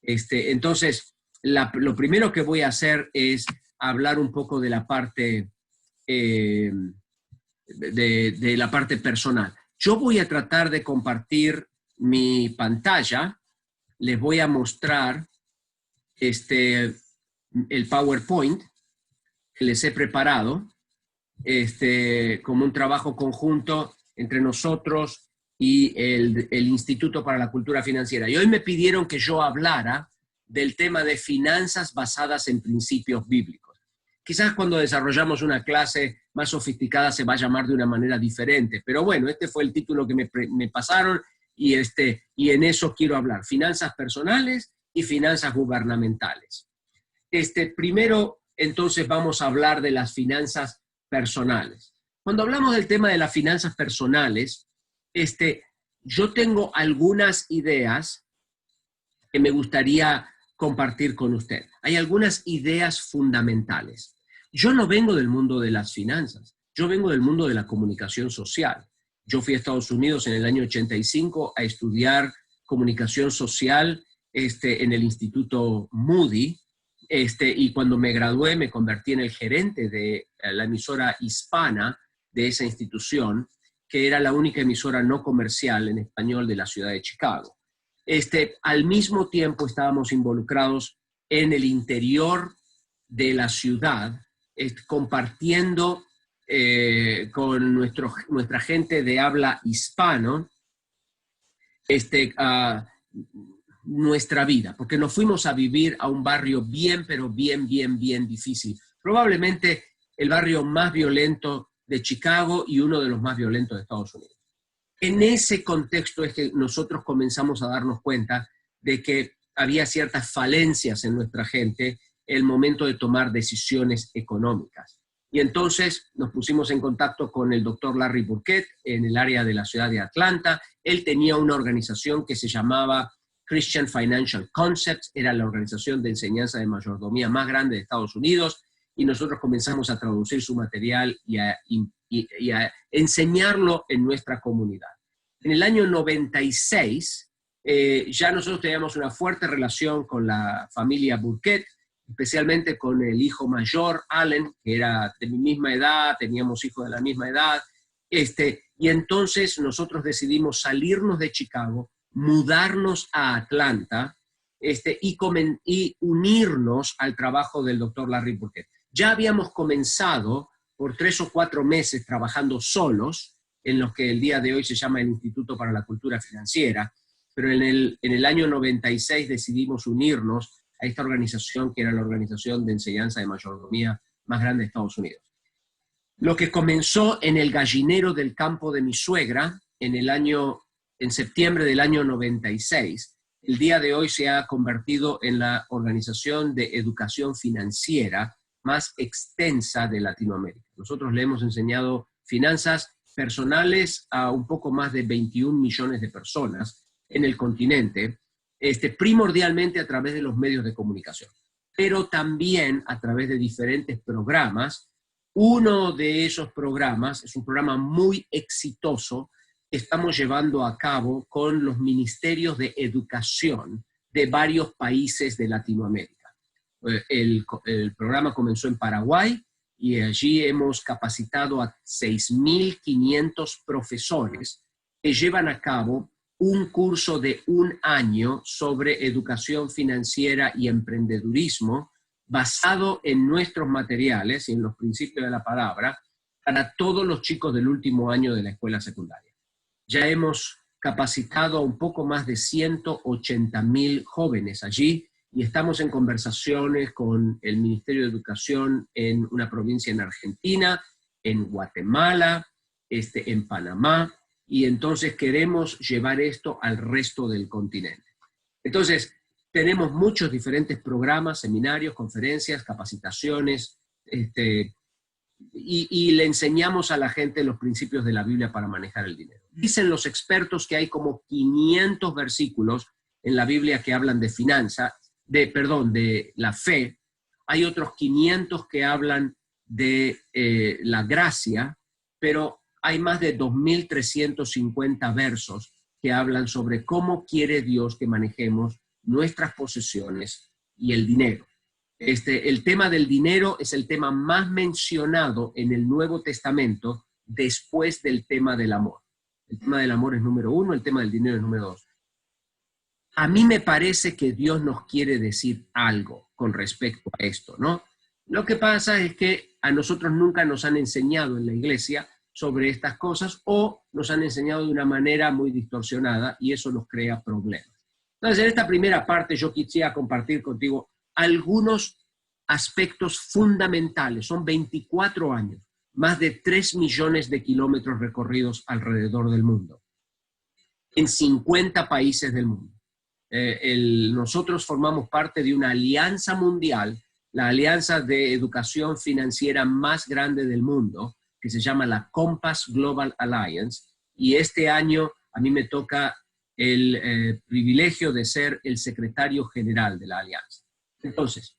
Entonces, lo primero que voy a hacer es hablar un poco de la parte, de la parte personal. Yo voy a tratar de compartir mi pantalla. Les voy a mostrar el PowerPoint que les he preparado como un trabajo conjunto entre nosotros y el Instituto para la Cultura Financiera. Y hoy me pidieron que yo hablara del tema de finanzas basadas en principios bíblicos. Quizás cuando desarrollamos una clase más sofisticada se va a llamar de una manera diferente, pero bueno, este fue el título que me pasaron y en eso quiero hablar, finanzas personales y finanzas gubernamentales. Primero, entonces, vamos a hablar de las finanzas personales. Cuando hablamos del tema de las finanzas personales, yo tengo algunas ideas que me gustaría compartir con usted. Hay algunas ideas fundamentales. Yo no vengo del mundo de las finanzas, yo vengo del mundo de la comunicación social. Yo fui a Estados Unidos en el año 85 a estudiar comunicación social en el Instituto Moody, y cuando me gradué me convertí en el gerente de la emisora hispana de esa institución, que era la única emisora no comercial en español de la ciudad de Chicago. Al mismo tiempo estábamos involucrados en el interior de la ciudad, compartiendo con nuestra gente de habla hispano nuestra vida, porque nos fuimos a vivir a un barrio bien, pero bien difícil. Probablemente el barrio más violento de Chicago y uno de los más violentos de Estados Unidos. En ese contexto es que nosotros comenzamos a darnos cuenta de que había ciertas falencias en nuestra gente en el momento de tomar decisiones económicas. Y entonces nos pusimos en contacto con el doctor Larry Burkett en el área de la ciudad de Atlanta. Él tenía una organización que se llamaba Christian Financial Concepts, era la organización de enseñanza de mayordomía más grande de Estados Unidos, y nosotros comenzamos a traducir su material y a enseñarlo en nuestra comunidad. En el año 96, ya nosotros teníamos una fuerte relación con la familia Burkett, especialmente con el hijo mayor, Allen, que era de mi misma edad, teníamos hijos de la misma edad, y entonces nosotros decidimos salirnos de Chicago, mudarnos a Atlanta, y unirnos al trabajo del doctor Larry Burkett. Ya habíamos comenzado por 3 o 4 meses trabajando solos en lo que el día de hoy se llama el Instituto para la Cultura Financiera, pero en el año 96 decidimos unirnos a esta organización que era la organización de enseñanza de mayordomía más grande de Estados Unidos. Lo que comenzó en el gallinero del campo de mi suegra en septiembre del año 96, el día de hoy se ha convertido en la organización de educación financiera más extensa de Latinoamérica. Nosotros le hemos enseñado finanzas personales a un poco más de 21 millones de personas en el continente, primordialmente a través de los medios de comunicación, pero también a través de diferentes programas. Uno de esos programas es un programa muy exitoso que estamos llevando a cabo con los ministerios de educación de varios países de Latinoamérica. El programa comenzó en Paraguay y allí hemos capacitado a 6.500 profesores que llevan a cabo un curso de 1 año sobre educación financiera y emprendedurismo basado en nuestros materiales y en los principios de la palabra para todos los chicos del último año de la escuela secundaria. Ya hemos capacitado a un poco más de 180.000 jóvenes allí y estamos en conversaciones con el Ministerio de Educación en una provincia en Argentina, en Guatemala, en Panamá, y entonces queremos llevar esto al resto del continente. Entonces, tenemos muchos diferentes programas, seminarios, conferencias, capacitaciones, y le enseñamos a la gente los principios de la Biblia para manejar el dinero. Dicen los expertos que hay como 500 versículos en la Biblia que hablan de de la fe. Hay otros 500 que hablan de la gracia, pero hay más de 2.350 versos que hablan sobre cómo quiere Dios que manejemos nuestras posesiones y el dinero. El tema del dinero es el tema más mencionado en el Nuevo Testamento después del tema del amor. El tema del amor es número 1, el tema del dinero es número 2. A mí me parece que Dios nos quiere decir algo con respecto a esto, ¿no? Lo que pasa es que a nosotros nunca nos han enseñado en la iglesia sobre estas cosas o nos han enseñado de una manera muy distorsionada y eso nos crea problemas. Entonces, en esta primera parte yo quisiera compartir contigo algunos aspectos fundamentales. Son 24 años, más de 3 millones de kilómetros recorridos alrededor del mundo, en 50 países del mundo. Nosotros formamos parte de una alianza mundial, la alianza de educación financiera más grande del mundo, que se llama la Compass Global Alliance, y este año a mí me toca el privilegio de ser el secretario general de la alianza. Entonces,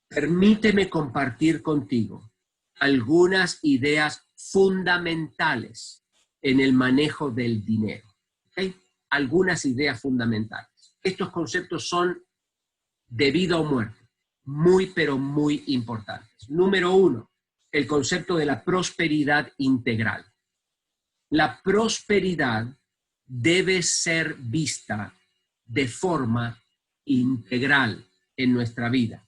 permíteme compartir contigo algunas ideas fundamentales en el manejo del dinero. ¿Okay? Algunas ideas fundamentales. Estos conceptos son de vida o muerte, muy pero muy importantes. Número 1, el concepto de la prosperidad integral. La prosperidad debe ser vista de forma integral en nuestra vida.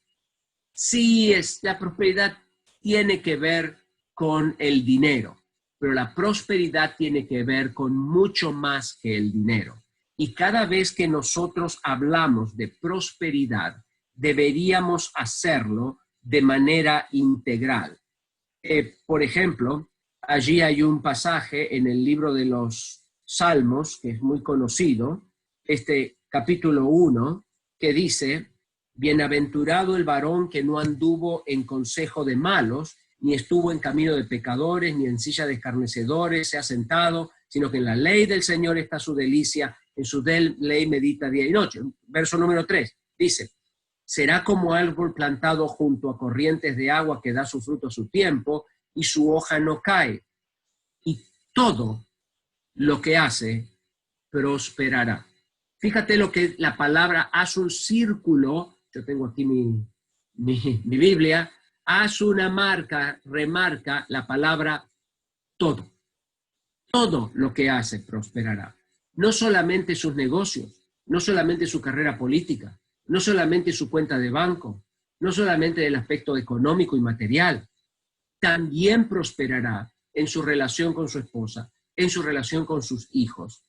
Sí, la prosperidad tiene que ver con el dinero, pero la prosperidad tiene que ver con mucho más que el dinero. Y cada vez que nosotros hablamos de prosperidad, deberíamos hacerlo de manera integral. Por ejemplo, allí hay un pasaje en el libro de los Salmos, que es muy conocido, capítulo 1, que dice: bienaventurado el varón que no anduvo en consejo de malos, ni estuvo en camino de pecadores, ni en silla de escarnecedores se ha sentado, sino que en la ley del Señor está su delicia, en su ley medita día y noche. Verso número 3 dice: será como árbol plantado junto a corrientes de agua que da su fruto a su tiempo y su hoja no cae. Y todo lo que hace prosperará. Fíjate lo que la palabra, haz un círculo, yo tengo aquí mi Biblia, haz una marca, remarca la palabra todo. Todo lo que hace prosperará. No solamente sus negocios, no solamente su carrera política, no solamente su cuenta de banco, no solamente el aspecto económico y material, también prosperará en su relación con su esposa, en su relación con sus hijos.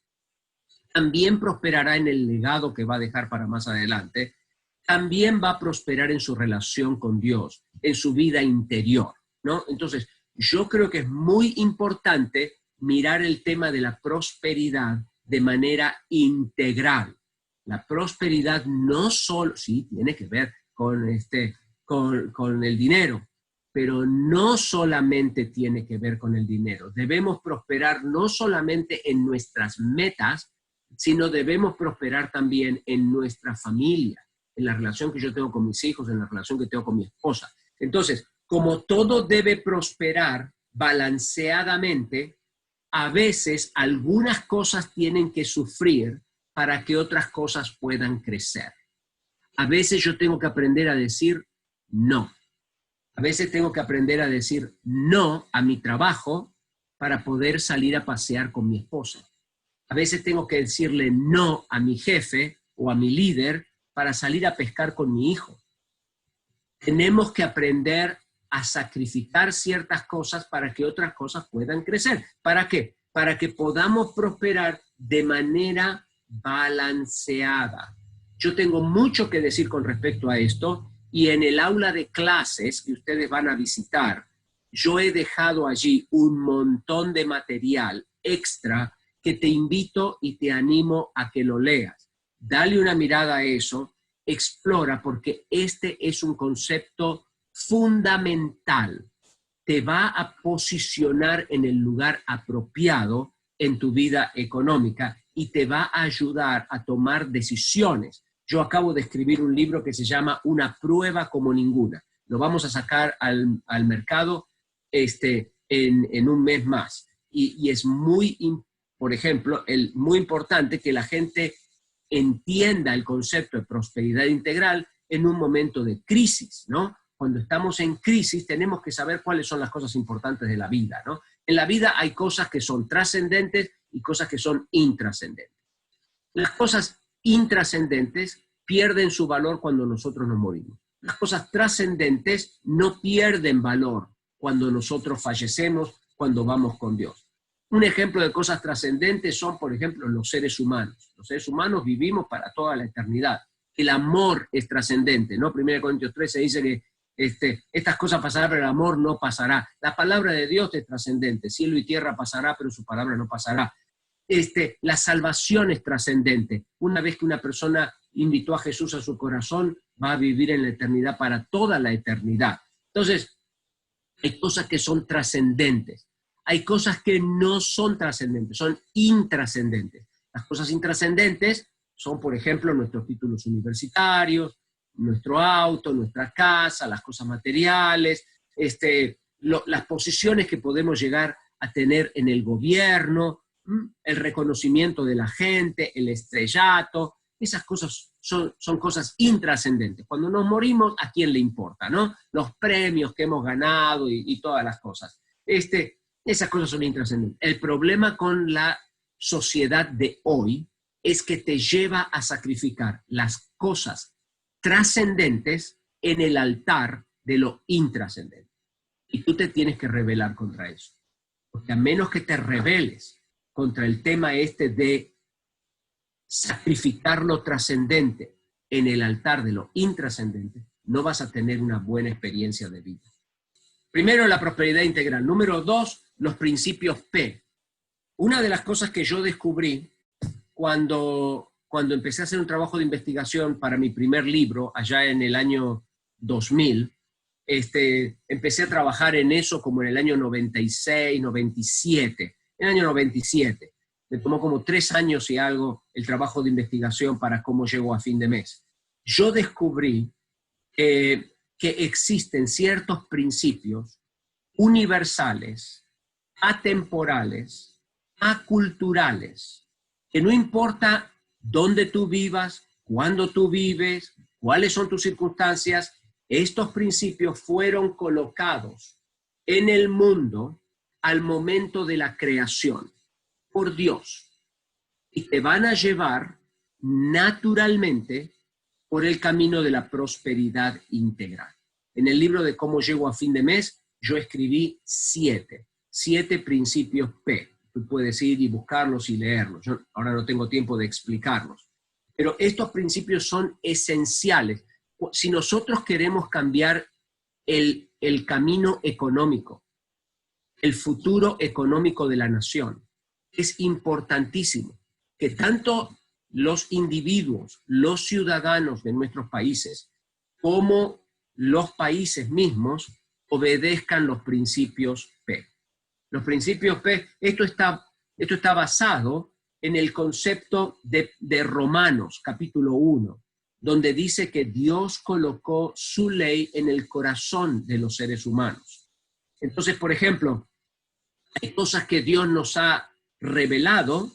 También prosperará en el legado que va a dejar para más adelante. También va a prosperar en su relación con Dios, en su vida interior, ¿no? Entonces, yo creo que es muy importante mirar el tema de la prosperidad de manera integral. La prosperidad no solo, sí, tiene que ver con el dinero, pero no solamente tiene que ver con el dinero. Debemos prosperar no solamente en nuestras metas, sino debemos prosperar también en nuestra familia, en la relación que yo tengo con mis hijos, en la relación que tengo con mi esposa. Entonces, como todo debe prosperar balanceadamente, a veces algunas cosas tienen que sufrir para que otras cosas puedan crecer. A veces yo tengo que aprender a decir no. A veces tengo que aprender a decir no a mi trabajo para poder salir a pasear con mi esposa. A veces tengo que decirle no a mi jefe o a mi líder para salir a pescar con mi hijo. Tenemos que aprender a sacrificar ciertas cosas para que otras cosas puedan crecer. ¿Para qué? Para que podamos prosperar de manera balanceada. Yo tengo mucho que decir con respecto a esto y en el aula de clases que ustedes van a visitar, yo he dejado allí un montón de material extra que te invito y te animo a que lo leas. Dale una mirada a eso, explora, porque este es un concepto fundamental. Te va a posicionar en el lugar apropiado en tu vida económica y te va a ayudar a tomar decisiones. Yo acabo de escribir un libro que se llama Una prueba como ninguna. Lo vamos a sacar al mercado en un mes más. Y es muy, por ejemplo, muy importante que la gente entienda el concepto de prosperidad integral en un momento de crisis, ¿no? Cuando estamos en crisis tenemos que saber cuáles son las cosas importantes de la vida, ¿no? En la vida hay cosas que son trascendentes y cosas que son intrascendentes. Las cosas intrascendentes pierden su valor cuando nosotros nos morimos. Las cosas trascendentes no pierden valor cuando nosotros fallecemos, cuando vamos con Dios. Un ejemplo de cosas trascendentes son, por ejemplo, los seres humanos. Los seres humanos vivimos para toda la eternidad. El amor es trascendente, ¿no? 1 Corintios 13 dice que estas cosas pasarán, pero el amor no pasará. La palabra de Dios es trascendente. Cielo y tierra pasará, pero su palabra no pasará. La salvación es trascendente. Una vez que una persona invitó a Jesús a su corazón, va a vivir en la eternidad para toda la eternidad. Entonces, hay cosas que son trascendentes. Hay cosas que no son trascendentes, son intrascendentes. Las cosas intrascendentes son, por ejemplo, nuestros títulos universitarios, nuestro auto, nuestra casa, las cosas materiales, las posiciones que podemos llegar a tener en el gobierno, el reconocimiento de la gente, el estrellato. Esas cosas son cosas intrascendentes. Cuando nos morimos, ¿a quién le importa, no? Los premios que hemos ganado y todas las cosas. Esas cosas son intrascendentes. El problema con la sociedad de hoy es que te lleva a sacrificar las cosas trascendentes en el altar de lo intrascendente. Y tú te tienes que rebelar contra eso. Porque a menos que te rebeles contra el tema de sacrificar lo trascendente en el altar de lo intrascendente, no vas a tener una buena experiencia de vida. Primero, la prosperidad integral. Número 2, los principios P. Una de las cosas que yo descubrí cuando empecé a hacer un trabajo de investigación para mi primer libro, allá en el año 2000, empecé a trabajar en eso como en el año 96, 97. En el año 97. Me tomó como 3 años y algo el trabajo de investigación para cómo llego a fin de mes. Yo descubrí que existen ciertos principios universales, atemporales, aculturales, que no importa dónde tú vivas, cuándo tú vives, cuáles son tus circunstancias, estos principios fueron colocados en el mundo al momento de la creación por Dios y te van a llevar naturalmente por el camino de la prosperidad integral. En el libro de Cómo llego a fin de mes, yo escribí 7 principios P. Tú puedes ir y buscarlos y leerlos. Yo ahora no tengo tiempo de explicarlos. Pero estos principios son esenciales. Si nosotros queremos cambiar el camino económico, el futuro económico de la nación, es importantísimo que tanto los individuos, los ciudadanos de nuestros países, como los países mismos obedezcan los principios P. Los principios P, esto está basado en el concepto de Romanos, capítulo 1, donde dice que Dios colocó su ley en el corazón de los seres humanos. Entonces, por ejemplo, hay cosas que Dios nos ha revelado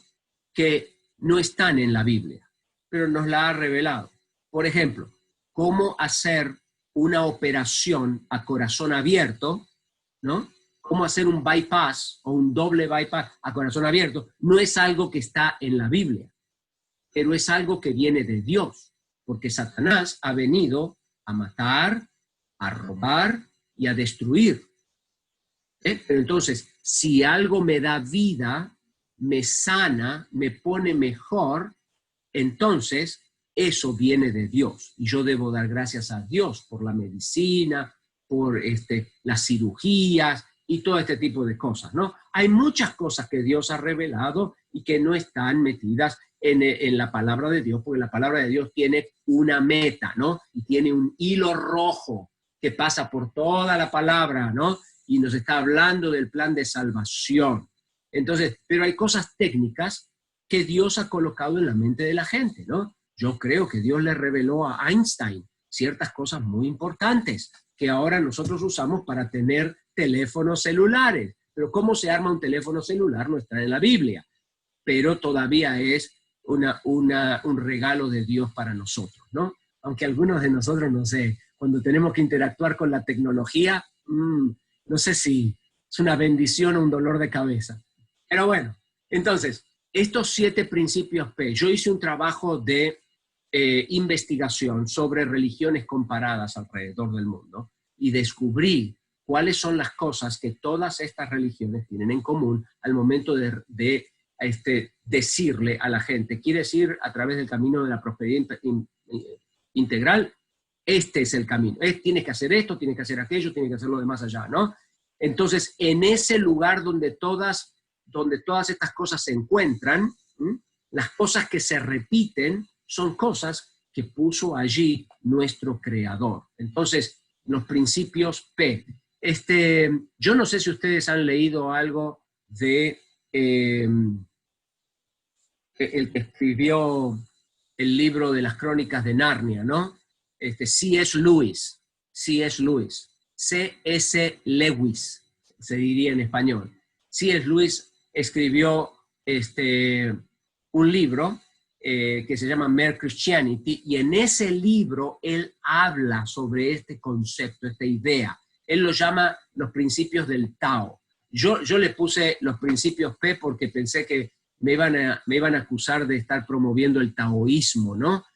que no están en la Biblia, pero nos la ha revelado. Por ejemplo, cómo hacer una operación a corazón abierto, ¿no? Cómo hacer un bypass o un doble bypass a corazón abierto, no es algo que está en la Biblia, pero es algo que viene de Dios, porque Satanás ha venido a matar, a robar y a destruir. Pero entonces, si algo me da vida, me sana, me pone mejor, entonces eso viene de Dios. Y yo debo dar gracias a Dios por la medicina, por las cirugías y todo este tipo de cosas, ¿no? Hay muchas cosas que Dios ha revelado y que no están metidas en la palabra de Dios, porque la palabra de Dios tiene una meta, ¿no? Y tiene un hilo rojo que pasa por toda la palabra, ¿no? Y nos está hablando del plan de salvación. Entonces, pero hay cosas técnicas que Dios ha colocado en la mente de la gente, ¿no? Yo creo que Dios le reveló a Einstein ciertas cosas muy importantes que ahora nosotros usamos para tener teléfonos celulares. Pero cómo se arma un teléfono celular no está en la Biblia, pero todavía es un regalo de Dios para nosotros, ¿no? Aunque algunos de nosotros, no sé, cuando tenemos que interactuar con la tecnología, no sé si es una bendición o un dolor de cabeza. Pero bueno, entonces, estos 7 principios P, yo hice un trabajo de investigación sobre religiones comparadas alrededor del mundo y descubrí cuáles son las cosas que todas estas religiones tienen en común al momento de decirle a la gente, ¿quieres ir a través del camino de la prosperidad integral? Este es el camino. Tienes que hacer esto, tienes que hacer aquello, tienes que hacer lo de más allá, ¿no? Entonces, en ese lugar donde todas estas cosas se encuentran, las cosas que se repiten son cosas que puso allí nuestro Creador. Entonces, los principios P. Yo no sé si ustedes han leído algo de el que escribió el libro de las Crónicas de Narnia, ¿no? C.S. Lewis, C.S. Lewis, se diría en español. C.S. Lewis escribió un libro que se llama Mere Christianity, y en ese libro él habla sobre este concepto, esta idea. Él lo llama los principios del Tao. Yo le puse los principios P porque pensé que me iban a acusar de estar promoviendo el taoísmo, ¿no?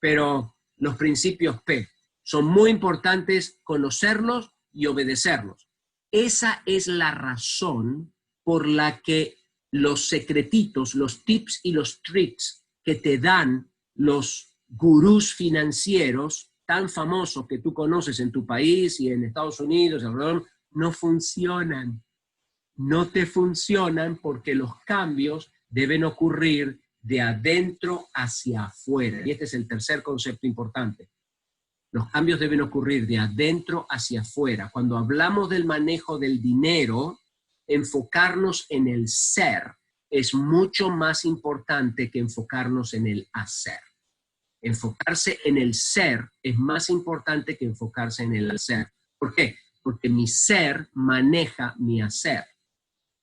Pero los principios P son muy importantes conocerlos y obedecerlos. Esa es la razón por la que los secretitos, los tips y los tricks que te dan los gurús financieros tan famosos que tú conoces en tu país y en Estados Unidos, no funcionan. No te funcionan porque los cambios deben ocurrir de adentro hacia afuera. Y este es el tercer concepto importante. Los cambios deben ocurrir de adentro hacia afuera. Cuando hablamos del manejo del dinero, enfocarnos en el ser es mucho más importante que enfocarnos en el hacer. Enfocarse en el ser es más importante que enfocarse en el hacer. ¿Por qué? Porque mi ser maneja mi hacer.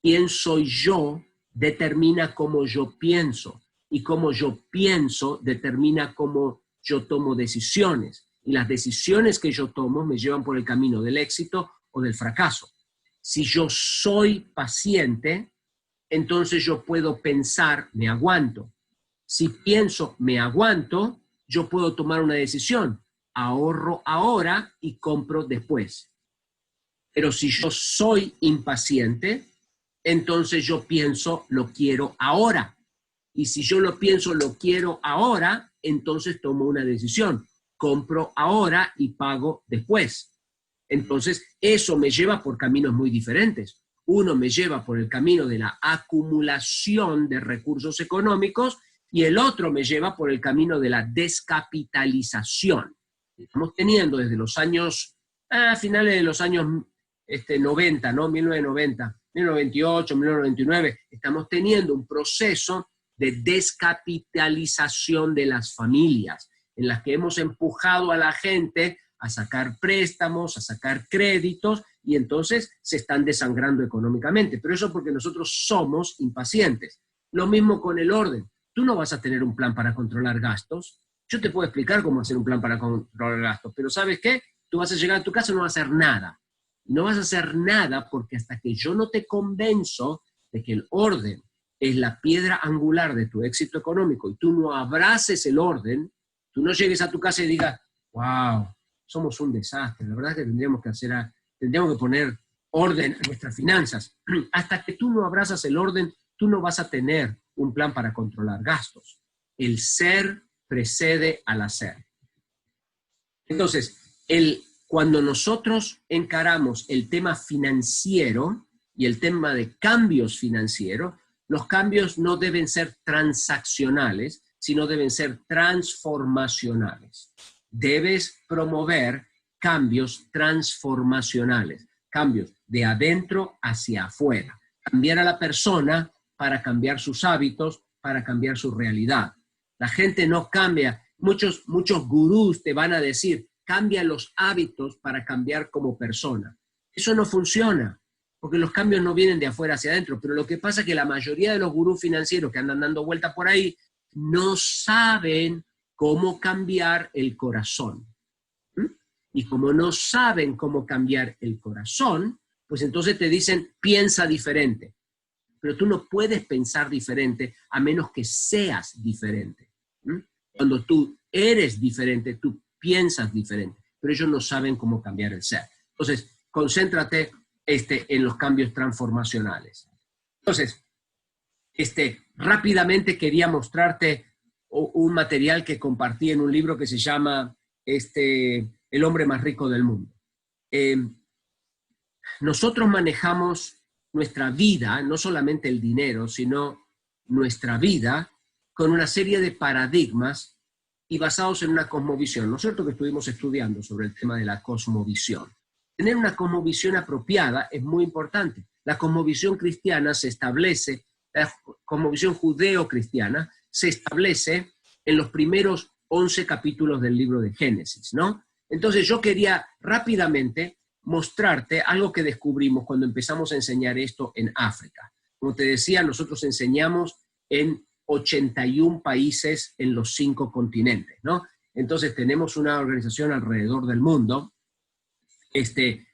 Quién soy yo determina cómo yo pienso, y cómo yo pienso determina cómo yo tomo decisiones, y las decisiones que yo tomo me llevan por el camino del éxito o del fracaso. Si yo soy paciente, entonces yo puedo pensar, me aguanto. Si pienso, me aguanto, yo puedo tomar una decisión, ahorro ahora y compro después. Pero si yo soy impaciente, entonces yo pienso, lo quiero ahora. Y si yo lo pienso, lo quiero ahora, entonces tomo una decisión. Compro ahora y pago después. Entonces, eso me lleva por caminos muy diferentes. Uno me lleva por el camino de la acumulación de recursos económicos y el otro me lleva por el camino de la descapitalización. Estamos teniendo desde los años, finales de los años 90, ¿no? 1990. 1998, 1999, estamos teniendo un proceso de descapitalización de las familias, en las que hemos empujado a la gente a sacar préstamos, a sacar créditos, y entonces se están desangrando económicamente. Pero eso porque nosotros somos impacientes. Lo mismo con el orden. Tú no vas a tener un plan para controlar gastos. Yo te puedo explicar cómo hacer un plan para controlar gastos, pero ¿sabes qué? Tú vas a llegar a tu casa y no vas a hacer nada. No vas a hacer nada porque hasta que yo no te convenzo de que el orden es la piedra angular de tu éxito económico y tú no abraces el orden, tú no llegues a tu casa y digas, wow, somos un desastre, la verdad es que tendríamos que poner orden en nuestras finanzas. Hasta que tú no abrazas el orden, tú no vas a tener un plan para controlar gastos. El ser precede al hacer. Entonces, cuando nosotros encaramos el tema financiero y el tema de cambios financieros, los cambios no deben ser transaccionales, sino deben ser transformacionales. Debes promover cambios transformacionales, cambios de adentro hacia afuera. Cambiar a la persona para cambiar sus hábitos, para cambiar su realidad. La gente no cambia. Muchos gurús te van a decir, cambia los hábitos para cambiar como persona. Eso no funciona. porque los cambios no vienen de afuera hacia adentro, pero lo que pasa es que la mayoría de los gurús financieros que andan dando vueltas por ahí no saben cómo cambiar el corazón. ¿Mm? Y como no saben cómo cambiar el corazón, pues entonces te dicen, piensa diferente. Pero tú no puedes pensar diferente a menos que seas diferente. ¿Mm? Cuando tú eres diferente, tú piensas diferente, pero ellos no saben cómo cambiar el ser. Entonces, concéntrate en los cambios transformacionales. Entonces, rápidamente quería mostrarte un material que compartí en un libro que se llama El hombre más rico del mundo. Nosotros manejamos nuestra vida, no solamente el dinero, sino nuestra vida, con una serie de paradigmas y basados en una cosmovisión. ¿No es cierto que estuvimos estudiando sobre el tema de la cosmovisión? Tener una cosmovisión apropiada es muy importante. La cosmovisión cristiana se establece, la cosmovisión judeo-cristiana se establece en los primeros 11 capítulos del libro de Génesis, ¿no? Entonces yo quería rápidamente mostrarte algo que descubrimos cuando empezamos a enseñar esto en África. Como te decía, nosotros enseñamos en 81 países en los 5 continentes, ¿no? Entonces tenemos una organización alrededor del mundo que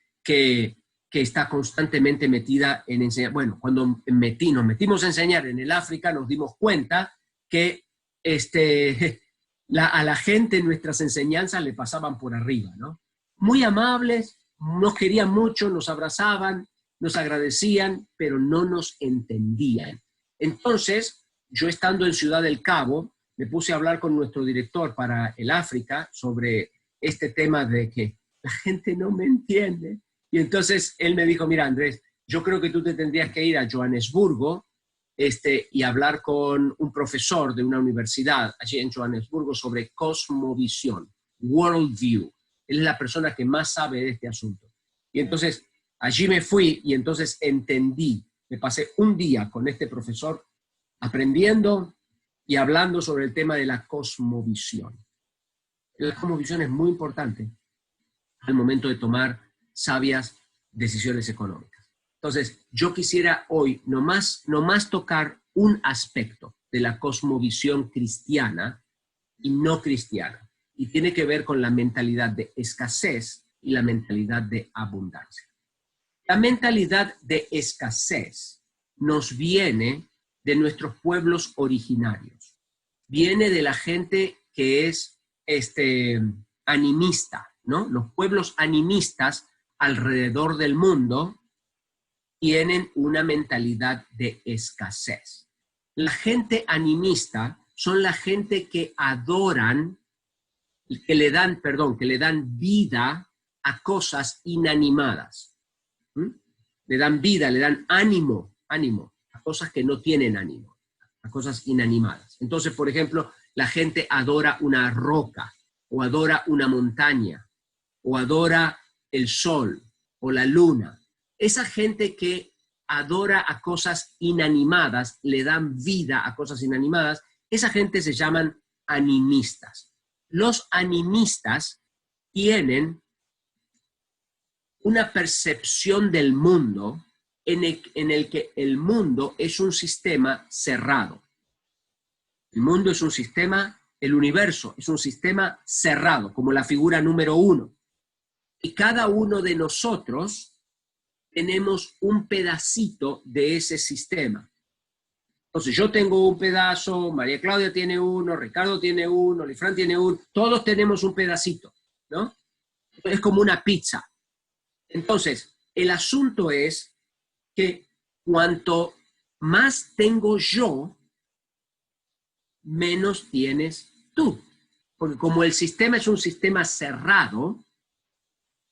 está constantemente metida en enseñar. Bueno, cuando nos metimos a enseñar en el África, nos dimos cuenta que a la gente nuestras enseñanzas le pasaban por arriba, ¿no? Muy amables, nos querían mucho, nos abrazaban, nos agradecían, pero no nos entendían. Entonces, yo estando en Ciudad del Cabo, me puse a hablar con nuestro director para el África sobre este tema de que la gente no me entiende. Y entonces él me dijo, mira Andrés, yo creo que tú te tendrías que ir a Johannesburgo y hablar con un profesor de una universidad allí en Johannesburgo sobre cosmovisión, worldview. Él es la persona que más sabe de este asunto. Y entonces allí me fui y entonces entendí. Me pasé un día con este profesor aprendiendo y hablando sobre el tema de la cosmovisión. La cosmovisión es muy importante al momento de tomar sabias decisiones económicas. Entonces, yo quisiera hoy nomás tocar un aspecto de la cosmovisión cristiana y no cristiana, y tiene que ver con la mentalidad de escasez y la mentalidad de abundancia. La mentalidad de escasez nos viene de nuestros pueblos originarios. Viene de la gente que es animista, ¿no? Los pueblos animistas alrededor del mundo tienen una mentalidad de escasez. La gente animista son la gente que adoran, que le dan vida a cosas inanimadas. ¿Mm? Le dan vida, le dan ánimo a cosas que no tienen ánimo, a cosas inanimadas. Entonces, por ejemplo, la gente adora una roca, o adora una montaña, o adora el sol, o la luna. Esa gente que adora a cosas inanimadas, le dan vida a cosas inanimadas, esa gente se llaman animistas. Los animistas tienen una percepción del mundo en el que el mundo es un sistema cerrado. El mundo es un sistema, el universo es un sistema cerrado, como la figura número 1. Y cada uno de nosotros tenemos un pedacito de ese sistema. Entonces yo tengo un pedazo, María Claudia tiene uno, Ricardo tiene uno, Lifran tiene uno, todos tenemos un pedacito, ¿no? Es como una pizza. Entonces, el asunto es que cuanto más tengo yo, menos tienes tú. Porque como el sistema es un sistema cerrado,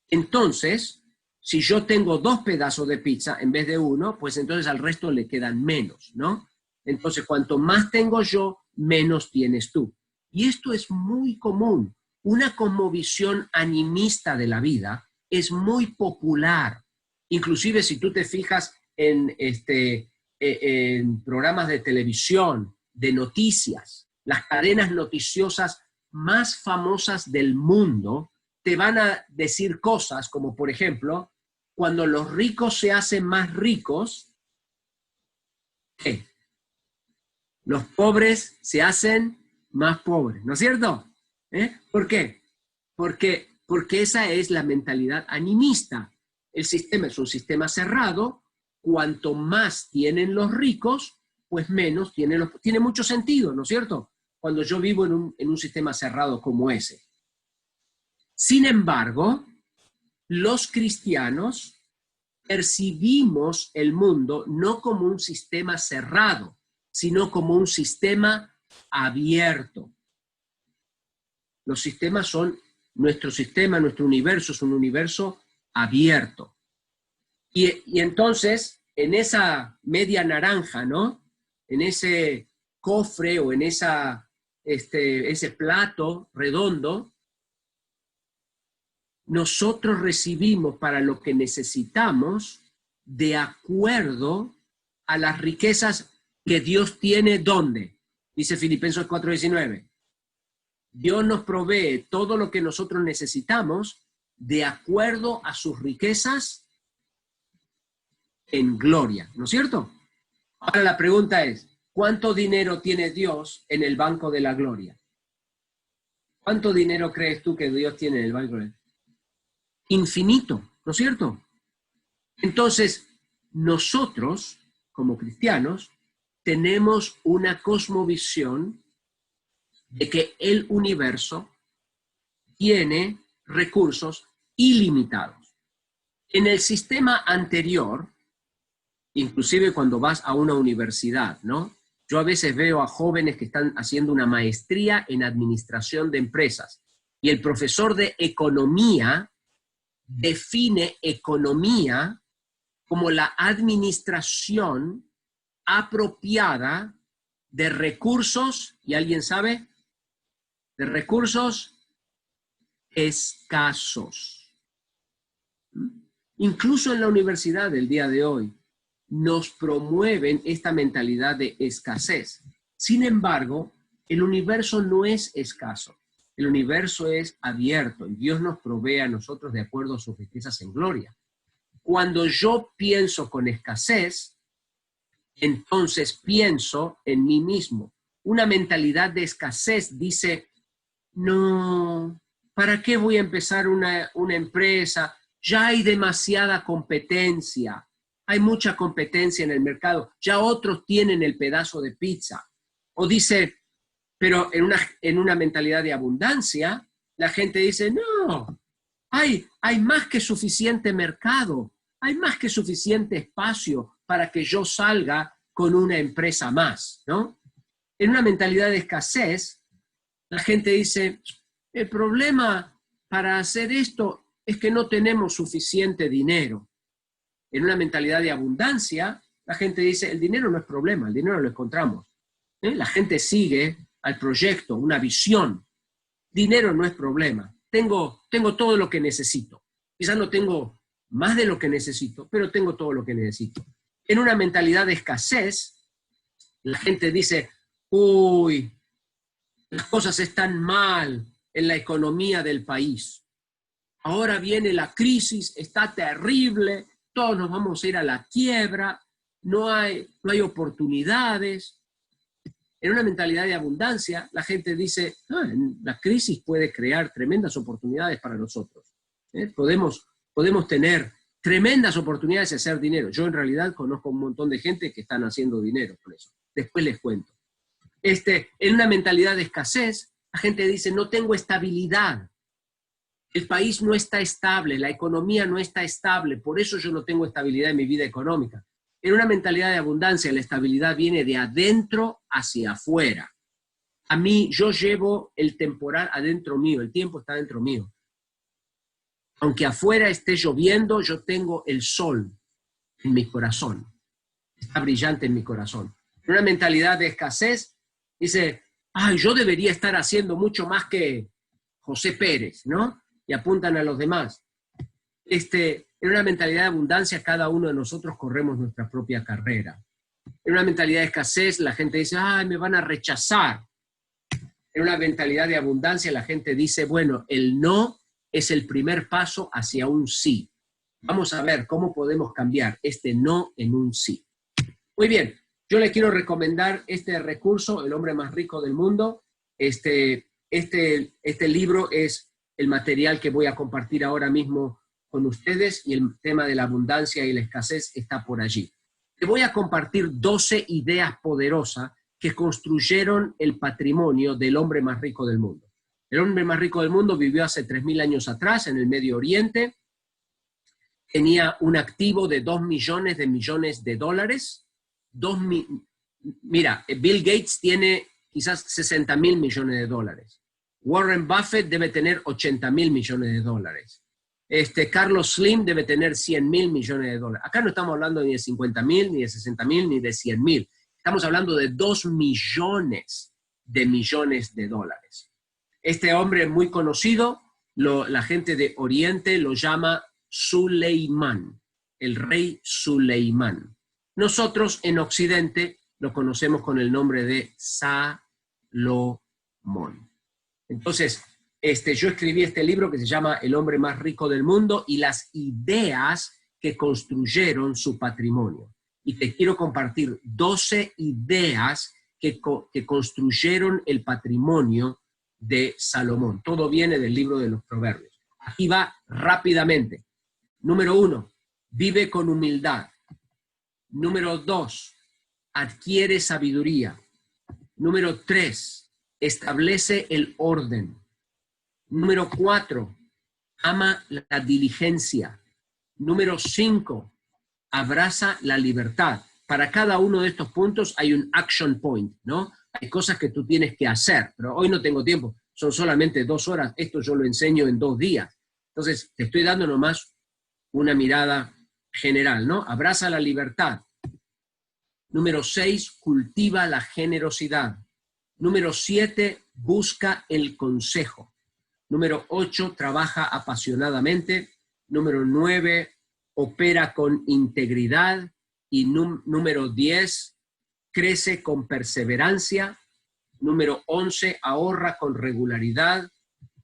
entonces, si yo tengo 2 pedazos de pizza en vez de 1, pues entonces al resto le quedan menos, ¿no? Entonces, cuanto más tengo yo, menos tienes tú. Y esto es muy común. Una cosmovisión animista de la vida es muy popular. Inclusive si tú te fijas en programas de televisión, de noticias, las cadenas noticiosas más famosas del mundo te van a decir cosas como, por ejemplo, cuando los ricos se hacen más ricos, ¿qué? Los pobres se hacen más pobres, ¿no es cierto? ¿Por qué? Porque esa es la mentalidad animista. El sistema es un sistema cerrado. Cuanto más tienen los ricos, pues menos tienen los... Tiene mucho sentido, ¿no es cierto? Cuando yo vivo en un sistema cerrado como ese. Sin embargo, los cristianos percibimos el mundo no como un sistema cerrado, sino como un sistema abierto. Los sistemas son, nuestro sistema, nuestro universo es un universo abierto. Y entonces, en esa media naranja, ¿no? En ese cofre o en ese plato redondo, nosotros recibimos para lo que necesitamos de acuerdo a las riquezas que Dios tiene, ¿dónde? Dice Filipenses 4:19. Dios nos provee todo lo que nosotros necesitamos de acuerdo a sus riquezas en gloria, ¿no es cierto? Ahora la pregunta es, ¿cuánto dinero tiene Dios en el banco de la gloria? ¿Cuánto dinero crees tú que Dios tiene en el banco de la gloria? Infinito, ¿no es cierto? Entonces, nosotros, como cristianos, tenemos una cosmovisión de que el universo tiene recursos ilimitados. En el sistema anterior, inclusive cuando vas a una universidad, ¿no? Yo a veces veo a jóvenes que están haciendo una maestría en administración de empresas y el profesor de economía define economía como la administración apropiada de recursos, ¿y alguien sabe? De recursos escasos. Incluso en la universidad del día de hoy nos promueven esta mentalidad de escasez. Sin embargo, el universo no es escaso. El universo es abierto y Dios nos provee a nosotros de acuerdo a sus riquezas en gloria. Cuando yo pienso con escasez, entonces pienso en mí mismo. Una mentalidad de escasez dice, no, ¿para qué voy a empezar una empresa? Ya hay demasiada competencia. Hay mucha competencia en el mercado. Ya otros tienen el pedazo de pizza. O dice, pero en una mentalidad de abundancia, la gente dice, no, hay más que suficiente mercado. Hay más que suficiente espacio para que yo salga con una empresa más, ¿no? En una mentalidad de escasez, la gente dice, el problema para hacer esto es que no tenemos suficiente dinero. En una mentalidad de abundancia, la gente dice, el dinero no es problema, el dinero lo encontramos. La gente sigue al proyecto, una visión. Dinero no es problema. Tengo todo lo que necesito. Quizás no tengo más de lo que necesito, pero tengo todo lo que necesito. En una mentalidad de escasez, la gente dice, uy, las cosas están mal en la economía del país. Ahora viene la crisis, está terrible, todos nos vamos a ir a la quiebra, no hay oportunidades. En una mentalidad de abundancia, la gente dice, la crisis puede crear tremendas oportunidades para nosotros. Podemos tener tremendas oportunidades de hacer dinero. Yo en realidad conozco un montón de gente que están haciendo dinero con eso. Después les cuento. En una mentalidad de escasez, la gente dice, no tengo estabilidad. El país no está estable, la economía no está estable, por eso yo no tengo estabilidad en mi vida económica. En una mentalidad de abundancia, la estabilidad viene de adentro hacia afuera. A mí, yo llevo el temporal adentro mío, el tiempo está adentro mío. Aunque afuera esté lloviendo, yo tengo el sol en mi corazón. Está brillante en mi corazón. En una mentalidad de escasez, dice, yo debería estar haciendo mucho más que José Pérez, ¿no? Y apuntan a los demás. En una mentalidad de abundancia, cada uno de nosotros corremos nuestra propia carrera. En una mentalidad de escasez, la gente dice, me van a rechazar. En una mentalidad de abundancia, la gente dice, bueno, el no es el primer paso hacia un sí. Vamos a ver cómo podemos cambiar este no en un sí. Muy bien, yo le quiero recomendar este recurso, El hombre más rico del mundo. Este libro es el material que voy a compartir ahora mismo con ustedes y el tema de la abundancia y la escasez está por allí. Te voy a compartir 12 ideas poderosas que construyeron el patrimonio del hombre más rico del mundo. El hombre más rico del mundo vivió hace 3.000 años atrás en el Medio Oriente, tenía un activo de 2 millones de dólares. Mira, Bill Gates tiene quizás 60.000 millones de dólares. Warren Buffett debe tener 80.000 millones de dólares. Carlos Slim debe tener 100.000 millones de dólares. Acá no estamos hablando ni de 50.000, ni de 60.000, ni de 100.000. Estamos hablando de 2 millones de dólares. Este hombre muy conocido, la gente de Oriente lo llama Suleimán, el rey Suleimán. Nosotros en Occidente lo conocemos con el nombre de Salomón. Entonces, yo escribí este libro que se llama El hombre más rico del mundo y las ideas que construyeron su patrimonio. Y te quiero compartir 12 ideas que construyeron el patrimonio de Salomón. Todo viene del libro de los Proverbios. Aquí va rápidamente. Número 1, vive con humildad. Número 2, adquiere sabiduría. Número 3, establece el orden. Número 4, ama la diligencia. Número 5, abraza la libertad. Para cada uno de estos puntos hay un action point, ¿no? Hay cosas que tú tienes que hacer, pero hoy no tengo tiempo, son solamente 2 horas, esto yo lo enseño en 2 días. Entonces, te estoy dando nomás una mirada general, ¿no? Abraza la libertad. Número 6, cultiva la generosidad. Número 7, busca el consejo. Número 8, trabaja apasionadamente. Número 9, opera con integridad. Y número 10, crece con perseverancia. Número 11, ahorra con regularidad.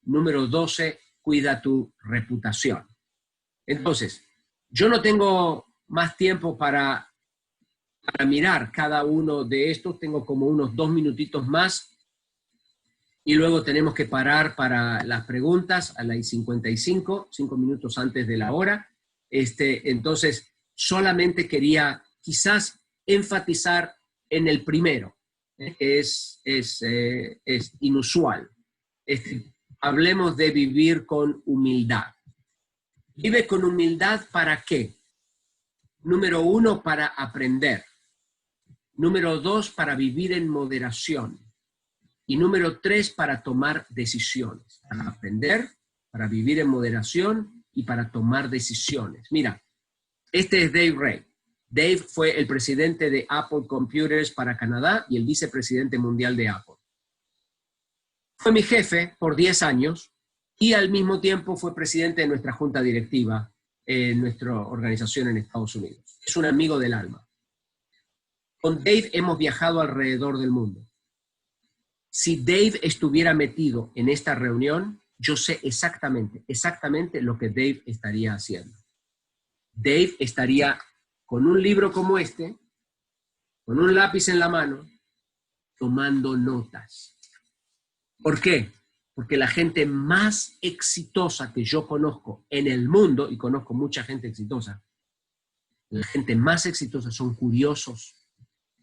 Número 12, cuida tu reputación. Entonces, yo no tengo más tiempo para mirar cada uno de estos. Tengo como unos 2 minutitos más y luego tenemos que parar para las preguntas a las 55, 5 minutos antes de la hora. Entonces, solamente quería quizás enfatizar en el primero, que es inusual. Hablemos de vivir con humildad. ¿Vive con humildad para qué? Número 1, para aprender. Número 2, para vivir en moderación. Y número 3, para tomar decisiones. Para aprender, para vivir en moderación y para tomar decisiones. Mira, este es Dave Ray. Dave fue el presidente de Apple Computers para Canadá y el vicepresidente mundial de Apple. Fue mi jefe por 10 años y al mismo tiempo fue presidente de nuestra junta directiva en nuestra organización en Estados Unidos. Es un amigo del alma. Con Dave hemos viajado alrededor del mundo. Si Dave estuviera metido en esta reunión, yo sé exactamente lo que Dave estaría haciendo. Dave estaría con un libro como este, con un lápiz en la mano, tomando notas. ¿Por qué? Porque la gente más exitosa que yo conozco en el mundo, y conozco mucha gente exitosa, la gente más exitosa son curiosos.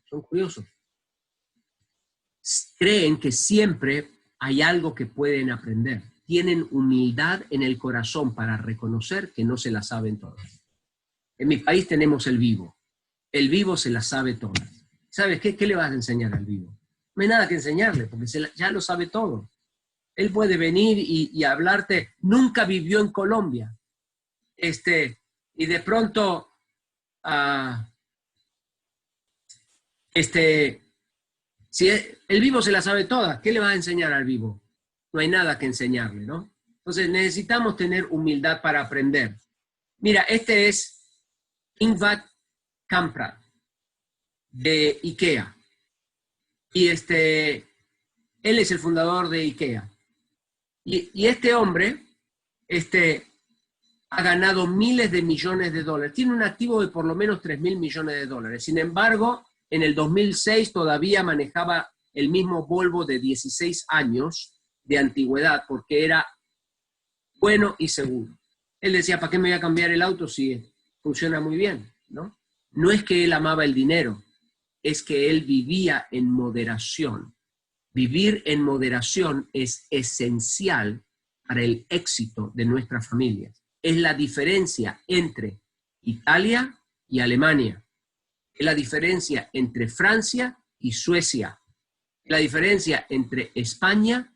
Son curiosos. Creen que siempre hay algo que pueden aprender. Tienen humildad en el corazón para reconocer que no se la saben todas. En mi país tenemos el vivo. El vivo se la sabe todas. ¿Sabes qué? ¿Qué le vas a enseñar al vivo? No hay nada que enseñarle, porque ya lo sabe todo. Él puede venir y hablarte. Nunca vivió en Colombia. Y de pronto, si el vivo se la sabe todas, ¿qué le vas a enseñar al vivo? No hay nada que enseñarle, ¿no? Entonces necesitamos tener humildad para aprender. Mira, este es Ingvar Kamprad de IKEA. Y él es el fundador de IKEA. Y este hombre, ha ganado miles de millones de dólares. Tiene un activo de por lo menos 3.000 millones de dólares. Sin embargo, en el 2006 todavía manejaba el mismo Volvo de 16 años de antigüedad porque era bueno y seguro. Él decía, ¿para qué me voy a cambiar el auto si funciona muy bien? ¿No? No es que él amaba el dinero, es que él vivía en moderación. Vivir en moderación es esencial para el éxito de nuestras familias. Es la diferencia entre Italia y Alemania. Es la diferencia entre Francia y Suecia. Es la diferencia entre España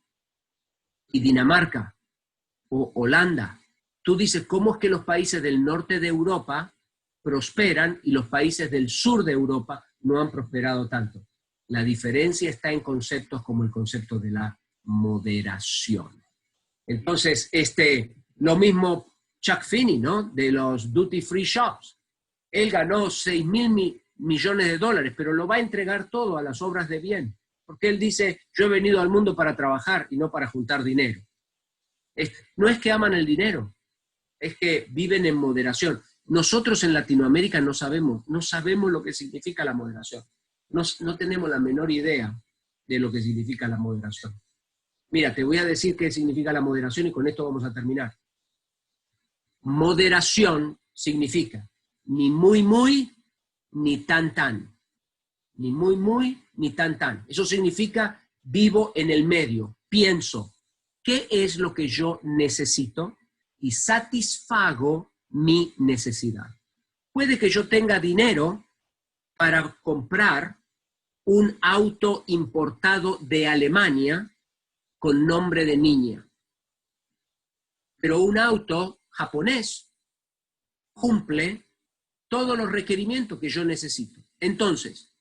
y Dinamarca o Holanda. Tú dices, ¿cómo es que los países del norte de Europa prosperan y los países del sur de Europa no han prosperado tanto? La diferencia está en conceptos como el concepto de la moderación. Entonces, lo mismo Chuck Finney, ¿no? De los duty free shops. Él ganó 6.000 millones de dólares, pero lo va a entregar todo a las obras de bien. Porque él dice, yo he venido al mundo para trabajar y no para juntar dinero. No es que aman el dinero, es que viven en moderación. Nosotros en Latinoamérica no sabemos lo que significa la moderación. No tenemos la menor idea de lo que significa la moderación. Mira, te voy a decir qué significa la moderación y con esto vamos a terminar. Moderación significa ni muy, muy, ni tan, tan. Ni muy, muy, ni tan, tan. Eso significa vivo en el medio, pienso, ¿qué es lo que yo necesito? Y satisfago mi necesidad. Puede que yo tenga dinero para comprar un auto importado de Alemania con nombre de niña. Pero un auto japonés cumple todos los requerimientos que yo necesito. Entonces,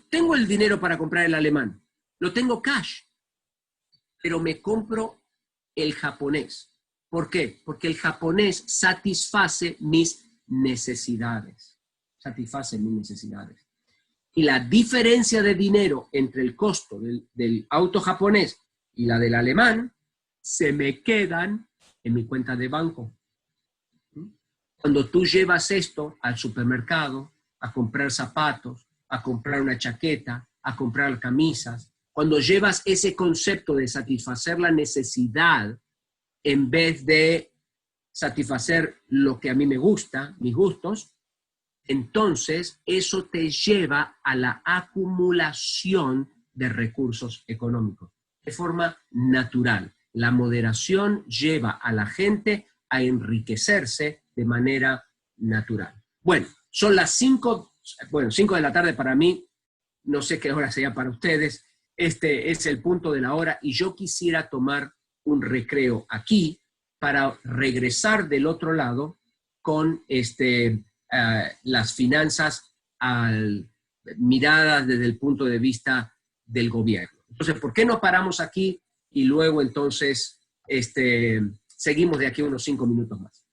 tengo el dinero para comprar el alemán, lo tengo cash, pero me compro el japonés. ¿Por qué? Porque el japonés satisface mis necesidades. Satisface mis necesidades. Y la diferencia de dinero entre el costo del auto japonés y la del alemán se me quedan en mi cuenta de banco. Cuando tú llevas esto al supermercado, a comprar zapatos, a comprar una chaqueta, a comprar camisas, cuando llevas ese concepto de satisfacer la necesidad en vez de satisfacer lo que a mí me gusta, mis gustos, entonces eso te lleva a la acumulación de recursos económicos de forma natural. La moderación lleva a la gente a enriquecerse de manera natural. Bueno, son las 5 de la tarde para mí, no sé qué hora sea para ustedes, este es el punto de la hora y yo quisiera tomar un recreo aquí para regresar del otro lado con las finanzas miradas desde el punto de vista del gobierno. Entonces, ¿por qué no paramos aquí y luego entonces seguimos de aquí unos 5 minutos más?